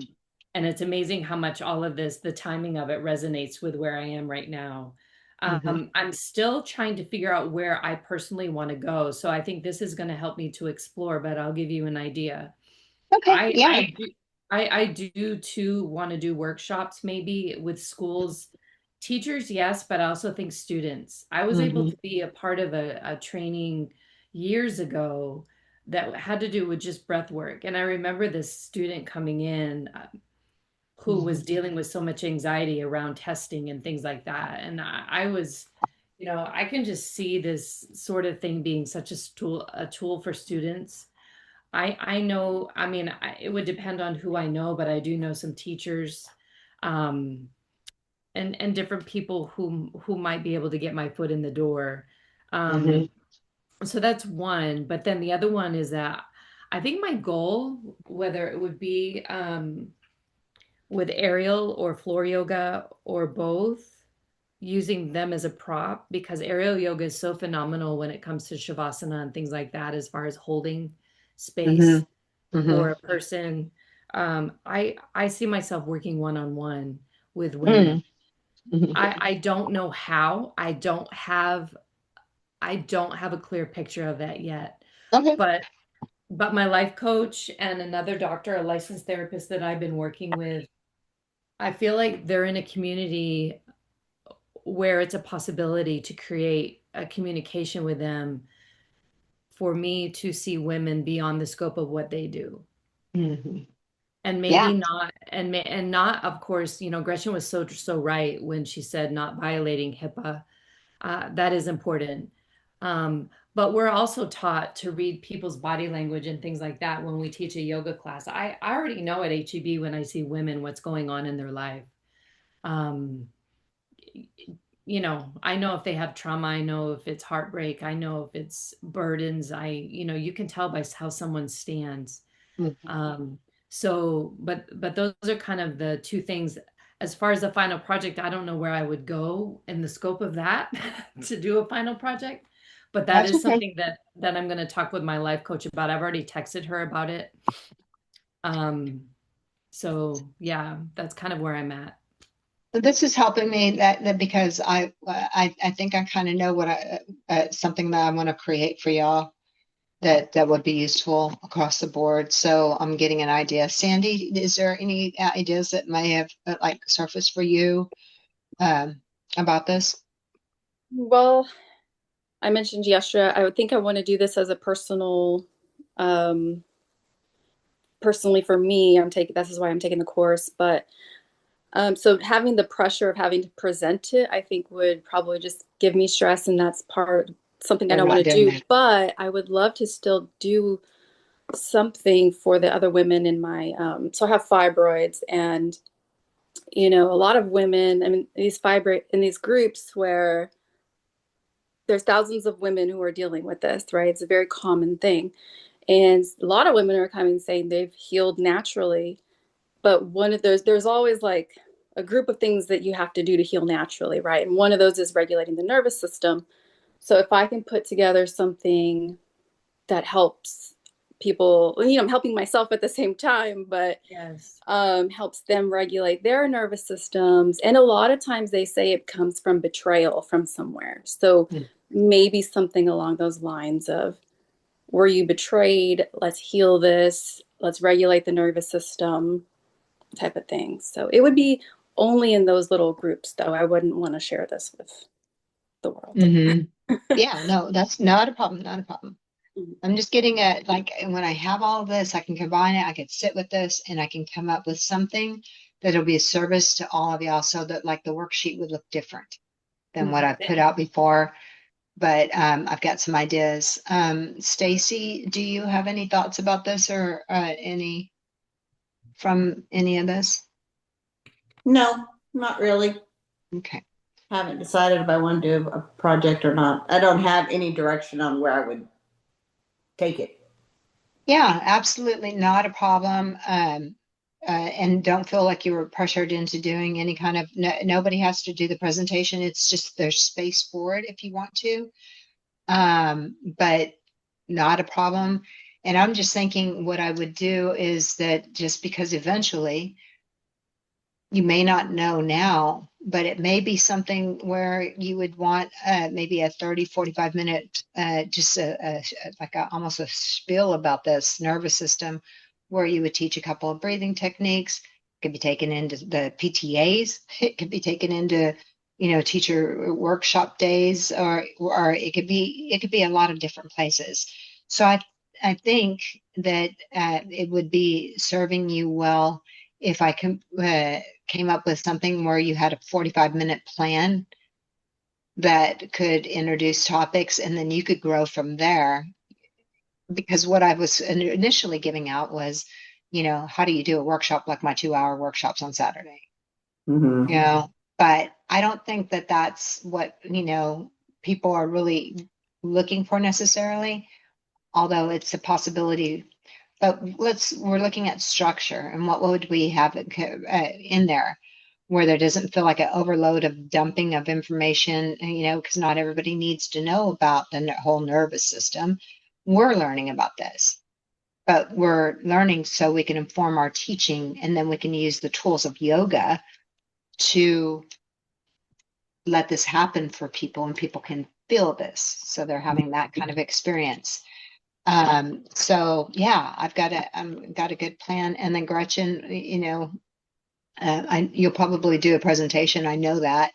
and it's amazing how much all of this, the timing of it resonates with where I am right now. Hmm. I'm still trying to figure out where I personally want to go. So I think this is going to help me to explore, but I'll give you an idea. Okay. I Yeah. I do I do too want to do workshops maybe with schools Teachers, yes, but I also think students. I was able to be a part of a training years ago that had to do with just breath work. And I remember this student coming in who was dealing with so much anxiety around testing and things like that. And I was, I can just see this sort of thing being such a tool for students. I know, I mean, it would depend on who I know, but I do know some teachers, um, and different people who might be able to get my foot in the door. Mhm. So that's one. But then the other one is that I think my goal, whether it would be with aerial or floor yoga or both, using them as a prop, because aerial yoga is so phenomenal when it comes to shavasana and things like that, as far as holding space Mhm. Mhm. for a person. I see myself working one-on-one with women. Mhm. Mhm. I don't know how. I don't have a clear picture of that yet. Okay. But my life coach and another doctor, a licensed therapist that I've been working with, I feel like they're in a community where it's a possibility to create a communication with them for me to see women beyond the scope of what they do. Mhm. And Yeah. maybe not, and not, of course, Gretchen was so right when she said not violating HIPAA. That is important. But we're also taught to read people's body language and things like that when we teach a yoga class. I already know at HEB when I see women what's going on in their life. Um, I know if they have trauma, I know if it's heartbreak, I know if it's burdens. You can tell by how someone stands. Mhm. But those are kind of the two things. As far as the final project, I don't know where I would go in the scope of that to do a final project, but that That's is okay. something that I'm going to talk with my life coach about. I've already texted her about it. So yeah, that's kind of where I'm at. So this is helping me that because I think I kind of know what something that I want to create for y'all that would be useful across the board. So I'm getting an idea. Sandy, is there any ideas that may have like surfaced for you about this? Well, I mentioned yesterday, I would think I want to do this as a personally for me, this is why I'm taking the course. But so having the pressure of having to present it, I think would probably just give me stress, and that's something I They're don't want not to doing do. that. But I would love to still do something for the other women in my, so I have fibroids, and a lot of women, I mean, these fibroid in these groups where there's thousands of women who are dealing with this, right? It's a very common thing. And a lot of women are coming saying they've healed naturally. But one of there's always like a group of things that you have to do to heal naturally, right? And one of those is regulating the nervous system. So if I can put together something that helps people, I'm helping myself at the same time, but Yes. helps them regulate their nervous systems. And a lot of times they say it comes from betrayal from somewhere. So maybe something along those lines of, were you betrayed? Let's heal this. Let's regulate the nervous system type of thing. So it would be only in those little groups, though. I wouldn't want to share this with the world. Yeah, no, that's not a problem. Not a problem. I'm just getting at like when I have all of this, I can combine it. I can sit with this and I can come up with something that'll be a service to all of y'all so that like the worksheet would look different than what I've put out before. But I've got some ideas. Stacy, do you have any thoughts about this or any from any of this? No, not really. Okay. Haven't decided if I want to do a project or not. I don't have any direction on where I would take it. Yeah, absolutely not a problem. And don't feel like you were pressured into doing any kind of, nobody has to do the presentation. It's just there's space for it if you want to, but not a problem. And I'm just thinking what I would do is that just because eventually you may not know now, but it may be something where you would want maybe a 30, 45 minute, just like almost a spiel about this nervous system, where you would teach a couple of breathing techniques. It could be taken into the PTAs. It could be taken into, teacher workshop days, or it could be a lot of different places. So I think that it would be serving you well if I came up with something where you had a 45-minute plan that could introduce topics, and then you could grow from there. Because what I was initially giving out was, how do you do a workshop like my 2-hour workshops on Saturday? But I don't think that that's what, people are really looking for necessarily, although it's a possibility. But we're looking at structure, and what would we have in there where there doesn't feel like an overload of dumping of information, because not everybody needs to know about the whole nervous system. We're learning about this, but we're learning so we can inform our teaching, and then we can use the tools of yoga to let this happen for people, and people can feel this. So they're having that kind of experience. So yeah, I've got a good plan. And then Gretchen, you'll probably do a presentation. I know that.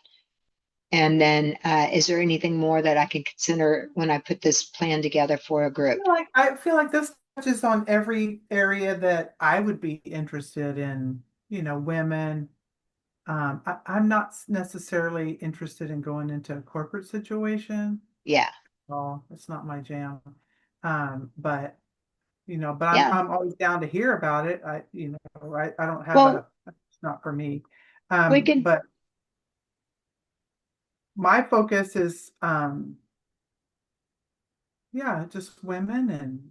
And then, is there anything more that I can consider when I put this plan together for a group? I feel like this touches on every area that I would be interested in, women. I'm not necessarily interested in going into a corporate situation. Yeah. Oh, it's not my jam. But Yeah. I'm always down to hear about it. I don't have Well, it's not for me. we can, But my focus is, yeah, just women, and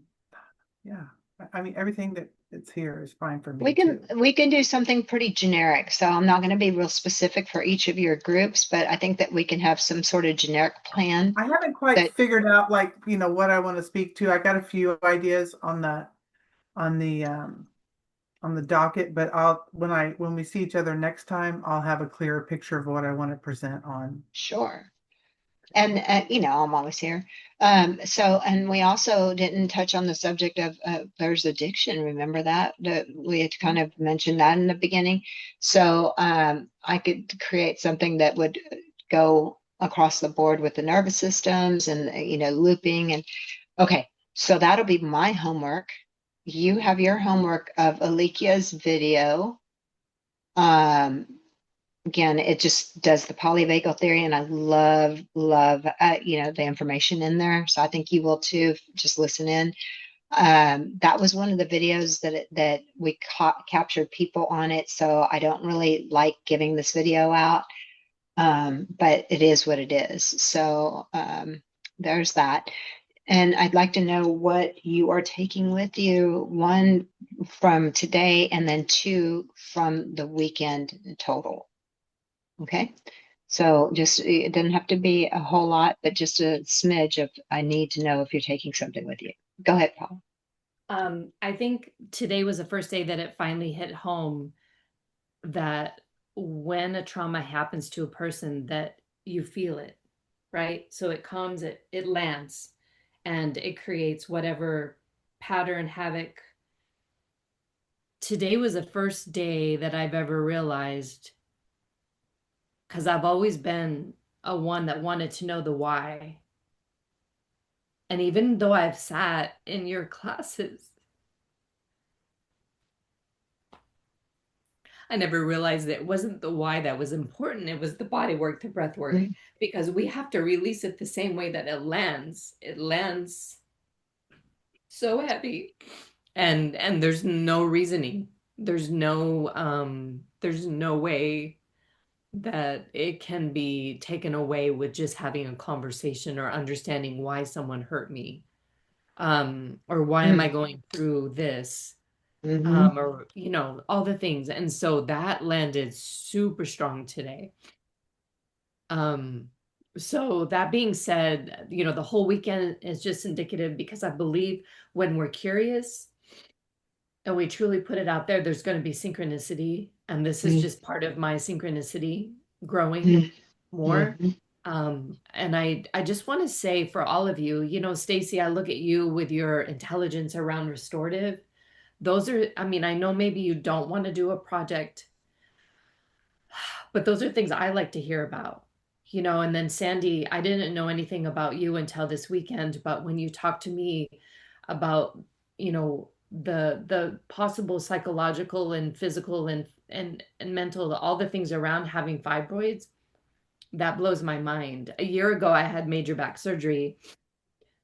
yeah, I mean, everything that's here is fine for me too. we can do something pretty generic. So I'm not going to be real specific for each of your groups, but I think that we can have some sort of generic plan. I haven't quite figured out what I want to speak to. I got a few ideas on the on the docket, but when we see each other next time, I'll have a clearer picture of what I want to present on. Sure. And, I'm always here. And we also didn't touch on the subject of there's addiction. Remember that we had kind of mentioned that in the beginning. So I could create something that would go across the board with the nervous systems and, looping. And okay, so that'll be my homework. You have your homework of Alikia's video. Again, it just does the polyvagal theory, and I love, the information in there. So I think you will too. Just listen in. That was one of the videos that we captured people on it. So I don't really like giving this video out, but it is what it is. So there's that. And I'd like to know what you are taking with you, 1 from today, and then 2 from the weekend total. Okay, so it doesn't have to be a whole lot, but just a smidge of, I need to know if you're taking something with you. Go ahead, Paul. I think today was the first day that it finally hit home that when a trauma happens to a person, that you feel it, right? So it comes, it lands, and it creates whatever pattern, havoc. Today was the first day that I've ever realized, because I've always been a one that wanted to know the why. And even though I've sat in your classes, I never realized that it wasn't the why that was important. It was the body work, the breath work, because we have to release it the same way that it lands. It lands so heavy, and there's no reasoning. There's no way that it can be taken away with just having a conversation or understanding why someone hurt me, or why am I going through this, or all the things. And so that landed super strong today. So that being said, the whole weekend is just indicative, because I believe when we're curious and we truly put it out there, there's going to be synchronicity. And this is just part of my synchronicity growing more. And I just want to say for all of you, Stacy, I look at you with your intelligence around restorative. Those are, I know maybe you don't want to do a project, but those are things I like to hear about. And then Sandy, I didn't know anything about you until this weekend, but when you talked to me about, the possible psychological and physical and mental, all the things around having fibroids, that blows my mind. A year ago, I had major back surgery,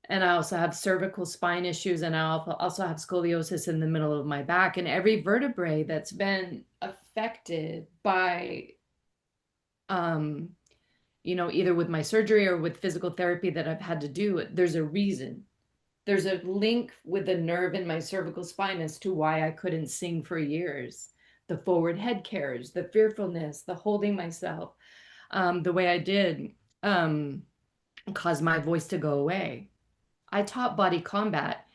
and I also have cervical spine issues, and I also have scoliosis in the middle of my back, and every vertebrae that's been affected by, um, either with my surgery or with physical therapy that I've had to do, there's a reason. There's a link with the nerve in my cervical spine as to why I couldn't sing for years. The forward head carriage, the fearfulness, the holding myself, the way I did, um, caused my voice to go away. I taught body combat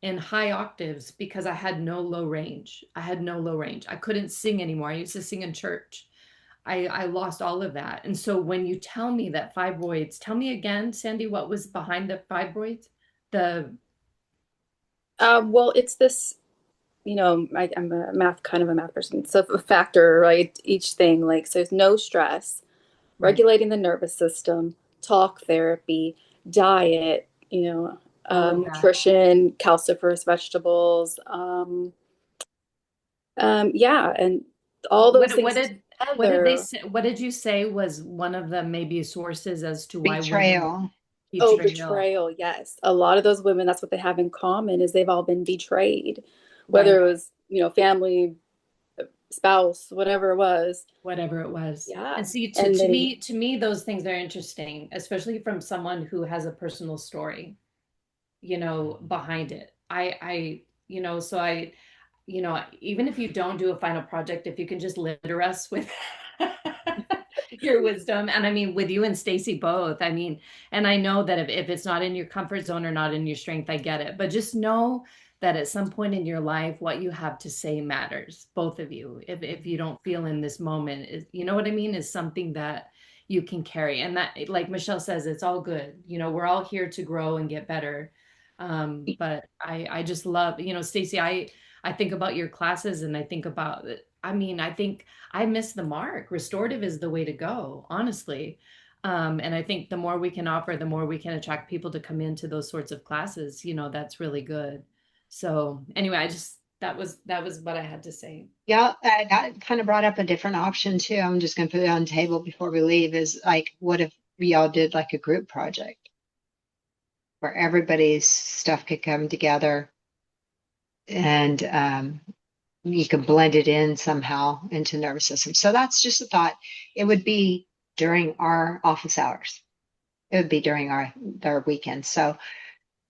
in high octaves because I had no low range. I had no low range. I couldn't sing anymore. I used to sing in church. I lost all of that. And so when you tell me that fibroids, tell me again, Sandy, what was behind the fibroids? The Well, it's this, I'm kind of a math person. So a factor, right? Each thing, like, so it's no stress, right, regulating the nervous system, talk therapy, diet, all of that. nutrition, calciferous vegetables, yeah, and all those What things did together. what did you say was one of the maybe sources as to why women Betrayal. Oh, betrayal? betrayal, yes. A lot of those women, that's what they have in common is they've all been betrayed, whether Right. it was, family, spouse, whatever it was. Whatever it was. Yeah. And see, to, And to they me, to me, those things are interesting, especially from someone who has a personal story, behind it. So even if you don't do a final project, if you can just litter us with your wisdom, and I mean, with you and Stacy both, I mean, and I know that if it's not in your comfort zone or not in your strength, I get it. But just know that at some point in your life, what you have to say matters, both of you. If you don't feel in this moment, is you know what I mean, is something that you can carry. And that, like Michelle says, it's all good. We're all here to grow and get better. But I just love, Stacy, I think about your classes, and I think about, I mean, I think I miss the mark. Restorative is the way to go, honestly. And I think the more we can offer, the more we can attract people to come into those sorts of classes. That's really good. So anyway, that was what I had to say. Yeah, that kind of brought up a different option too. I'm just going to put it on the table before we leave. Is like, what if we all did like a group project where everybody's stuff could come together and you can blend it in somehow into the nervous system. So that's just a thought. It would be during our office hours. It would be during our weekends. So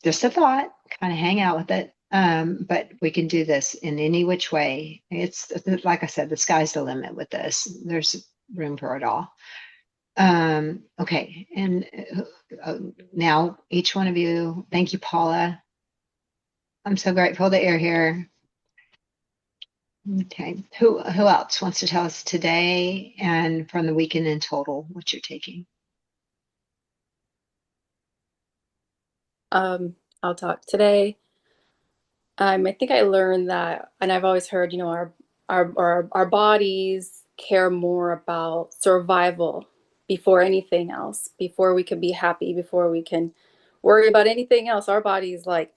just a thought, kind of hang out with it. But we can do this in any which way. It's like I said, the sky's the limit with this. There's room for it all. Okay, and now each one of you, thank you, Paula. I'm so grateful that you're here. Okay, who else wants to tell us today and from the weekend in total what you're taking? I'll talk today. I think I learned that, and I've always heard, our bodies care more about survival before anything else, before we can be happy, before we can worry about anything else. Our body's like,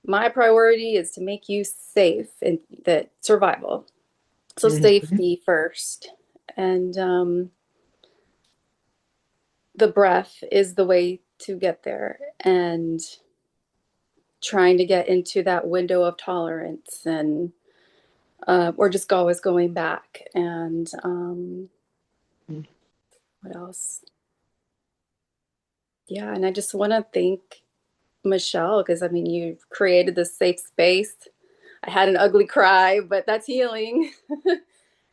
my priority is to make you safe and that survival. So Mhm. safety first. And the breath is the way to get there. And trying to get into that window of tolerance, and we're just always going back. And what else? Yeah, and I just want to thank Michelle, because I mean, you've created this safe space. I had an ugly cry, but that's healing.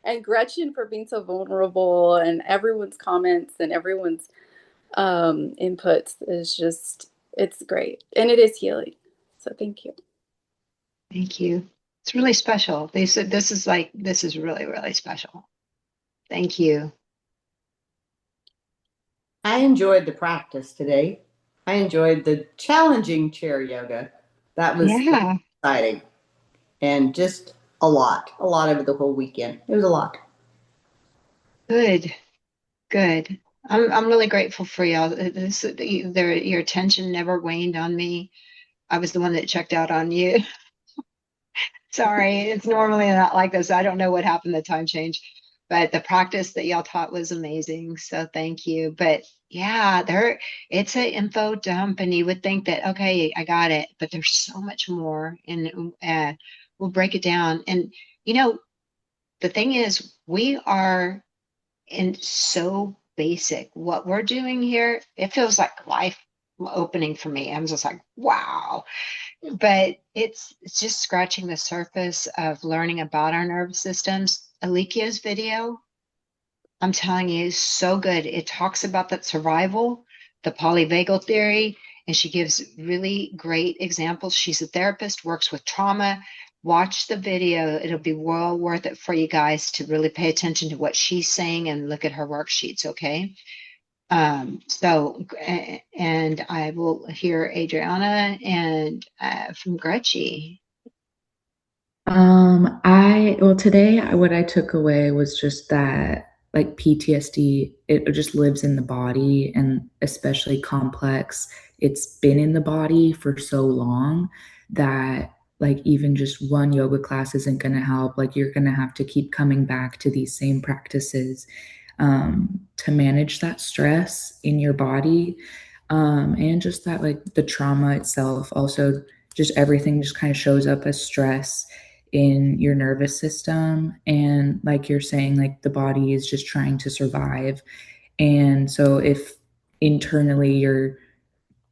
And Gretchen for being so vulnerable, and everyone's comments and everyone's inputs is just, it's great. And it is healing. So thank you. Thank you. It's really special. They said this is really, really special. Thank you. I enjoyed the practice today. I enjoyed the challenging chair yoga. That was Yeah, exciting. And just a lot over the whole weekend. It was a lot. good, good. I'm really grateful for y'all. Your attention never waned on me. I was the one that checked out on you. Sorry, it's normally not like this. I don't know what happened, the time change, but the practice that y'all taught was amazing. So thank you. But yeah, it's an info dump, and you would think that, okay, I got it, but there's so much more, and we'll break it down. And you know, the thing is, we are in so basic. What we're doing here, it feels like life opening for me. I'm just like, wow, but it's just scratching the surface of learning about our nervous systems. Alikia's video, I'm telling you, is so good. It talks about that survival, the polyvagal theory, and she gives really great examples. She's a therapist, works with trauma. Watch the video. It'll be well worth it for you guys to really pay attention to what she's saying and look at her worksheets, okay? And I will hear Adriana and from Gretchen. Today what I took away was just that like PTSD, it just lives in the body, and especially complex. It's been in the body for so long that like even just one yoga class isn't going to help. Like you're going to have to keep coming back to these same practices to manage that stress in your body. And just that like the trauma itself, also just everything just kind of shows up as stress in your nervous system. And like you're saying, like the body is just trying to survive. And so if internally you're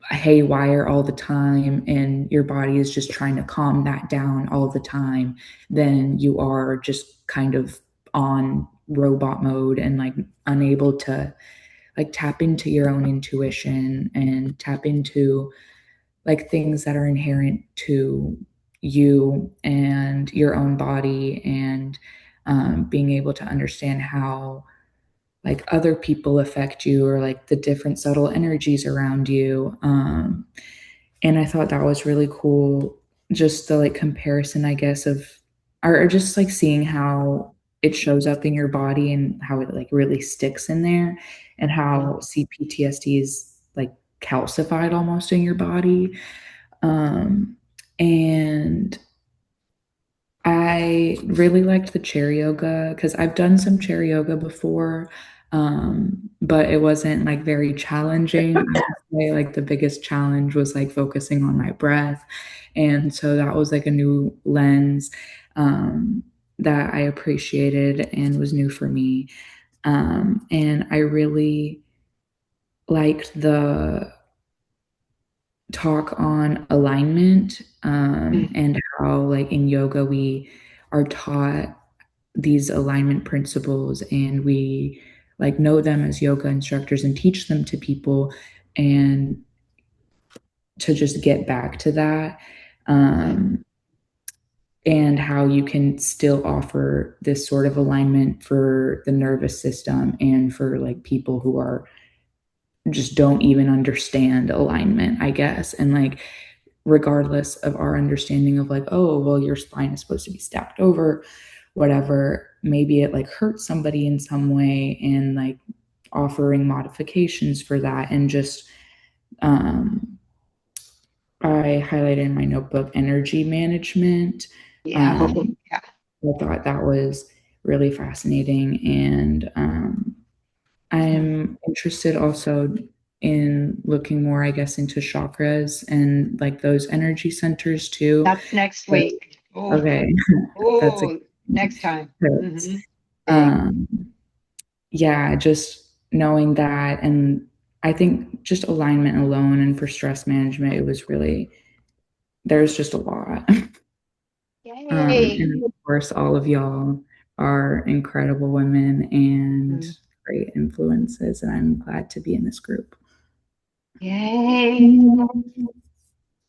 haywire all the time and your body is just trying to calm that down all the time, then you are just kind of on robot mode and like unable to like tap into your own intuition and tap into like things that are inherent to you and your own body, and being able to understand how like other people affect you, or like the different subtle energies around you. And I thought that was really cool, just the like comparison, I guess, of or just like seeing how it shows up in your body and how it like really sticks in there, and how CPTSD is like calcified almost in your body. And I really liked the chair yoga because I've done some chair yoga before, but it wasn't like very challenging. I would say like the biggest challenge was like focusing on my breath. And so that was like a new lens that I appreciated and was new for me. And I really liked the talk on alignment, and how like in yoga we are taught these alignment principles, and we like know them as yoga instructors and teach them to people, and to just get back to that, and how you can still offer this sort of alignment for the nervous system and for like people who are just don't even understand alignment, I guess. And like regardless of our understanding of like, oh, well, your spine is supposed to be stacked over, whatever, maybe it like hurts somebody in some way, and like offering modifications for that. And just I highlighted in my notebook energy management. Yeah. I thought that was really fascinating. And I'm interested also in looking more, I guess, into chakras and like those energy centers too. That's next But, week. Oh, okay. That's next time. Yeah, just knowing that. And I think just alignment alone and for stress management, it was really, there's just a lot. Yay. And of course, all of y'all are incredible women and great influences, and I'm glad to be in this group. Yay.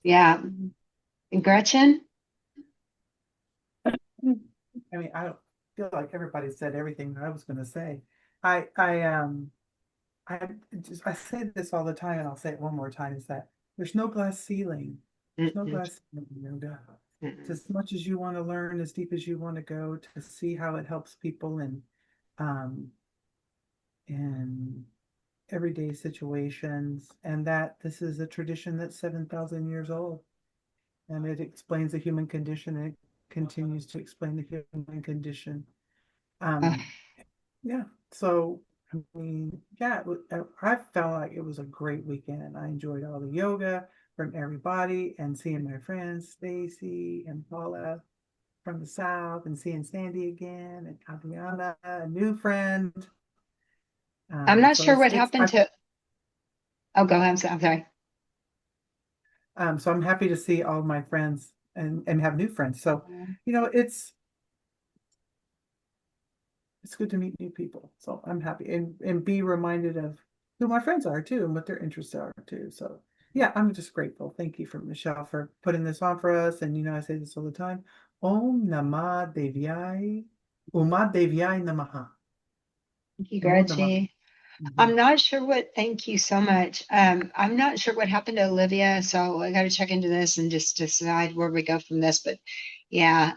Yeah. And Gretchen? I mean, I don't feel like everybody said everything that I was going to say. I say this all the time, and I'll say it one more time: is that there's no glass ceiling. There's no glass ceiling in yoga. It's as much as you want to learn, as deep as you want to go to see how it helps people, and everyday situations, and that this is a tradition that's 7,000 years old. And it explains the human condition, and it continues to explain the human condition. Uh, Yeah, so I mean, yeah, I felt like it was a great weekend. I enjoyed all the yoga from everybody and seeing my friends, Stacy and Paula from the South, and seeing Sandy again and Adriana, a new friend. I'm not So sure what it's happened to. Oh, go ahead. I'm sorry. so I'm happy to see all my friends and have new friends. So, you know, it's good to meet new people. So I'm happy and be reminded of who my friends are too and what their interests are too. So yeah, I'm just grateful. Thank you for Michelle for putting this on for us. And you know, I say this all the time. Om Namah Devyai Uma Devyai Namaha. Thank you, Namo Namaha. Gretchen. I'm not sure thank you so much. I'm not sure what happened to Olivia, so I got to check into this and just decide where we go from this. But yeah,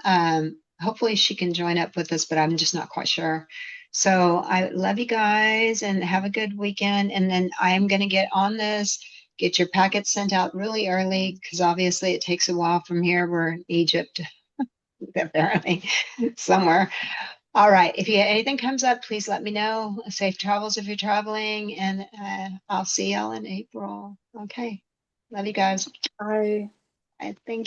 hopefully she can join up with us, but I'm just not quite sure. So I love you guys and have a good weekend. And then I am going to get on this, get your packets sent out really early because obviously it takes a while from here. We're in Egypt, apparently, somewhere. All right. If anything comes up, please let me know. Safe travels if you're traveling, and I'll see y'all in April. Okay. Love you guys. I I think.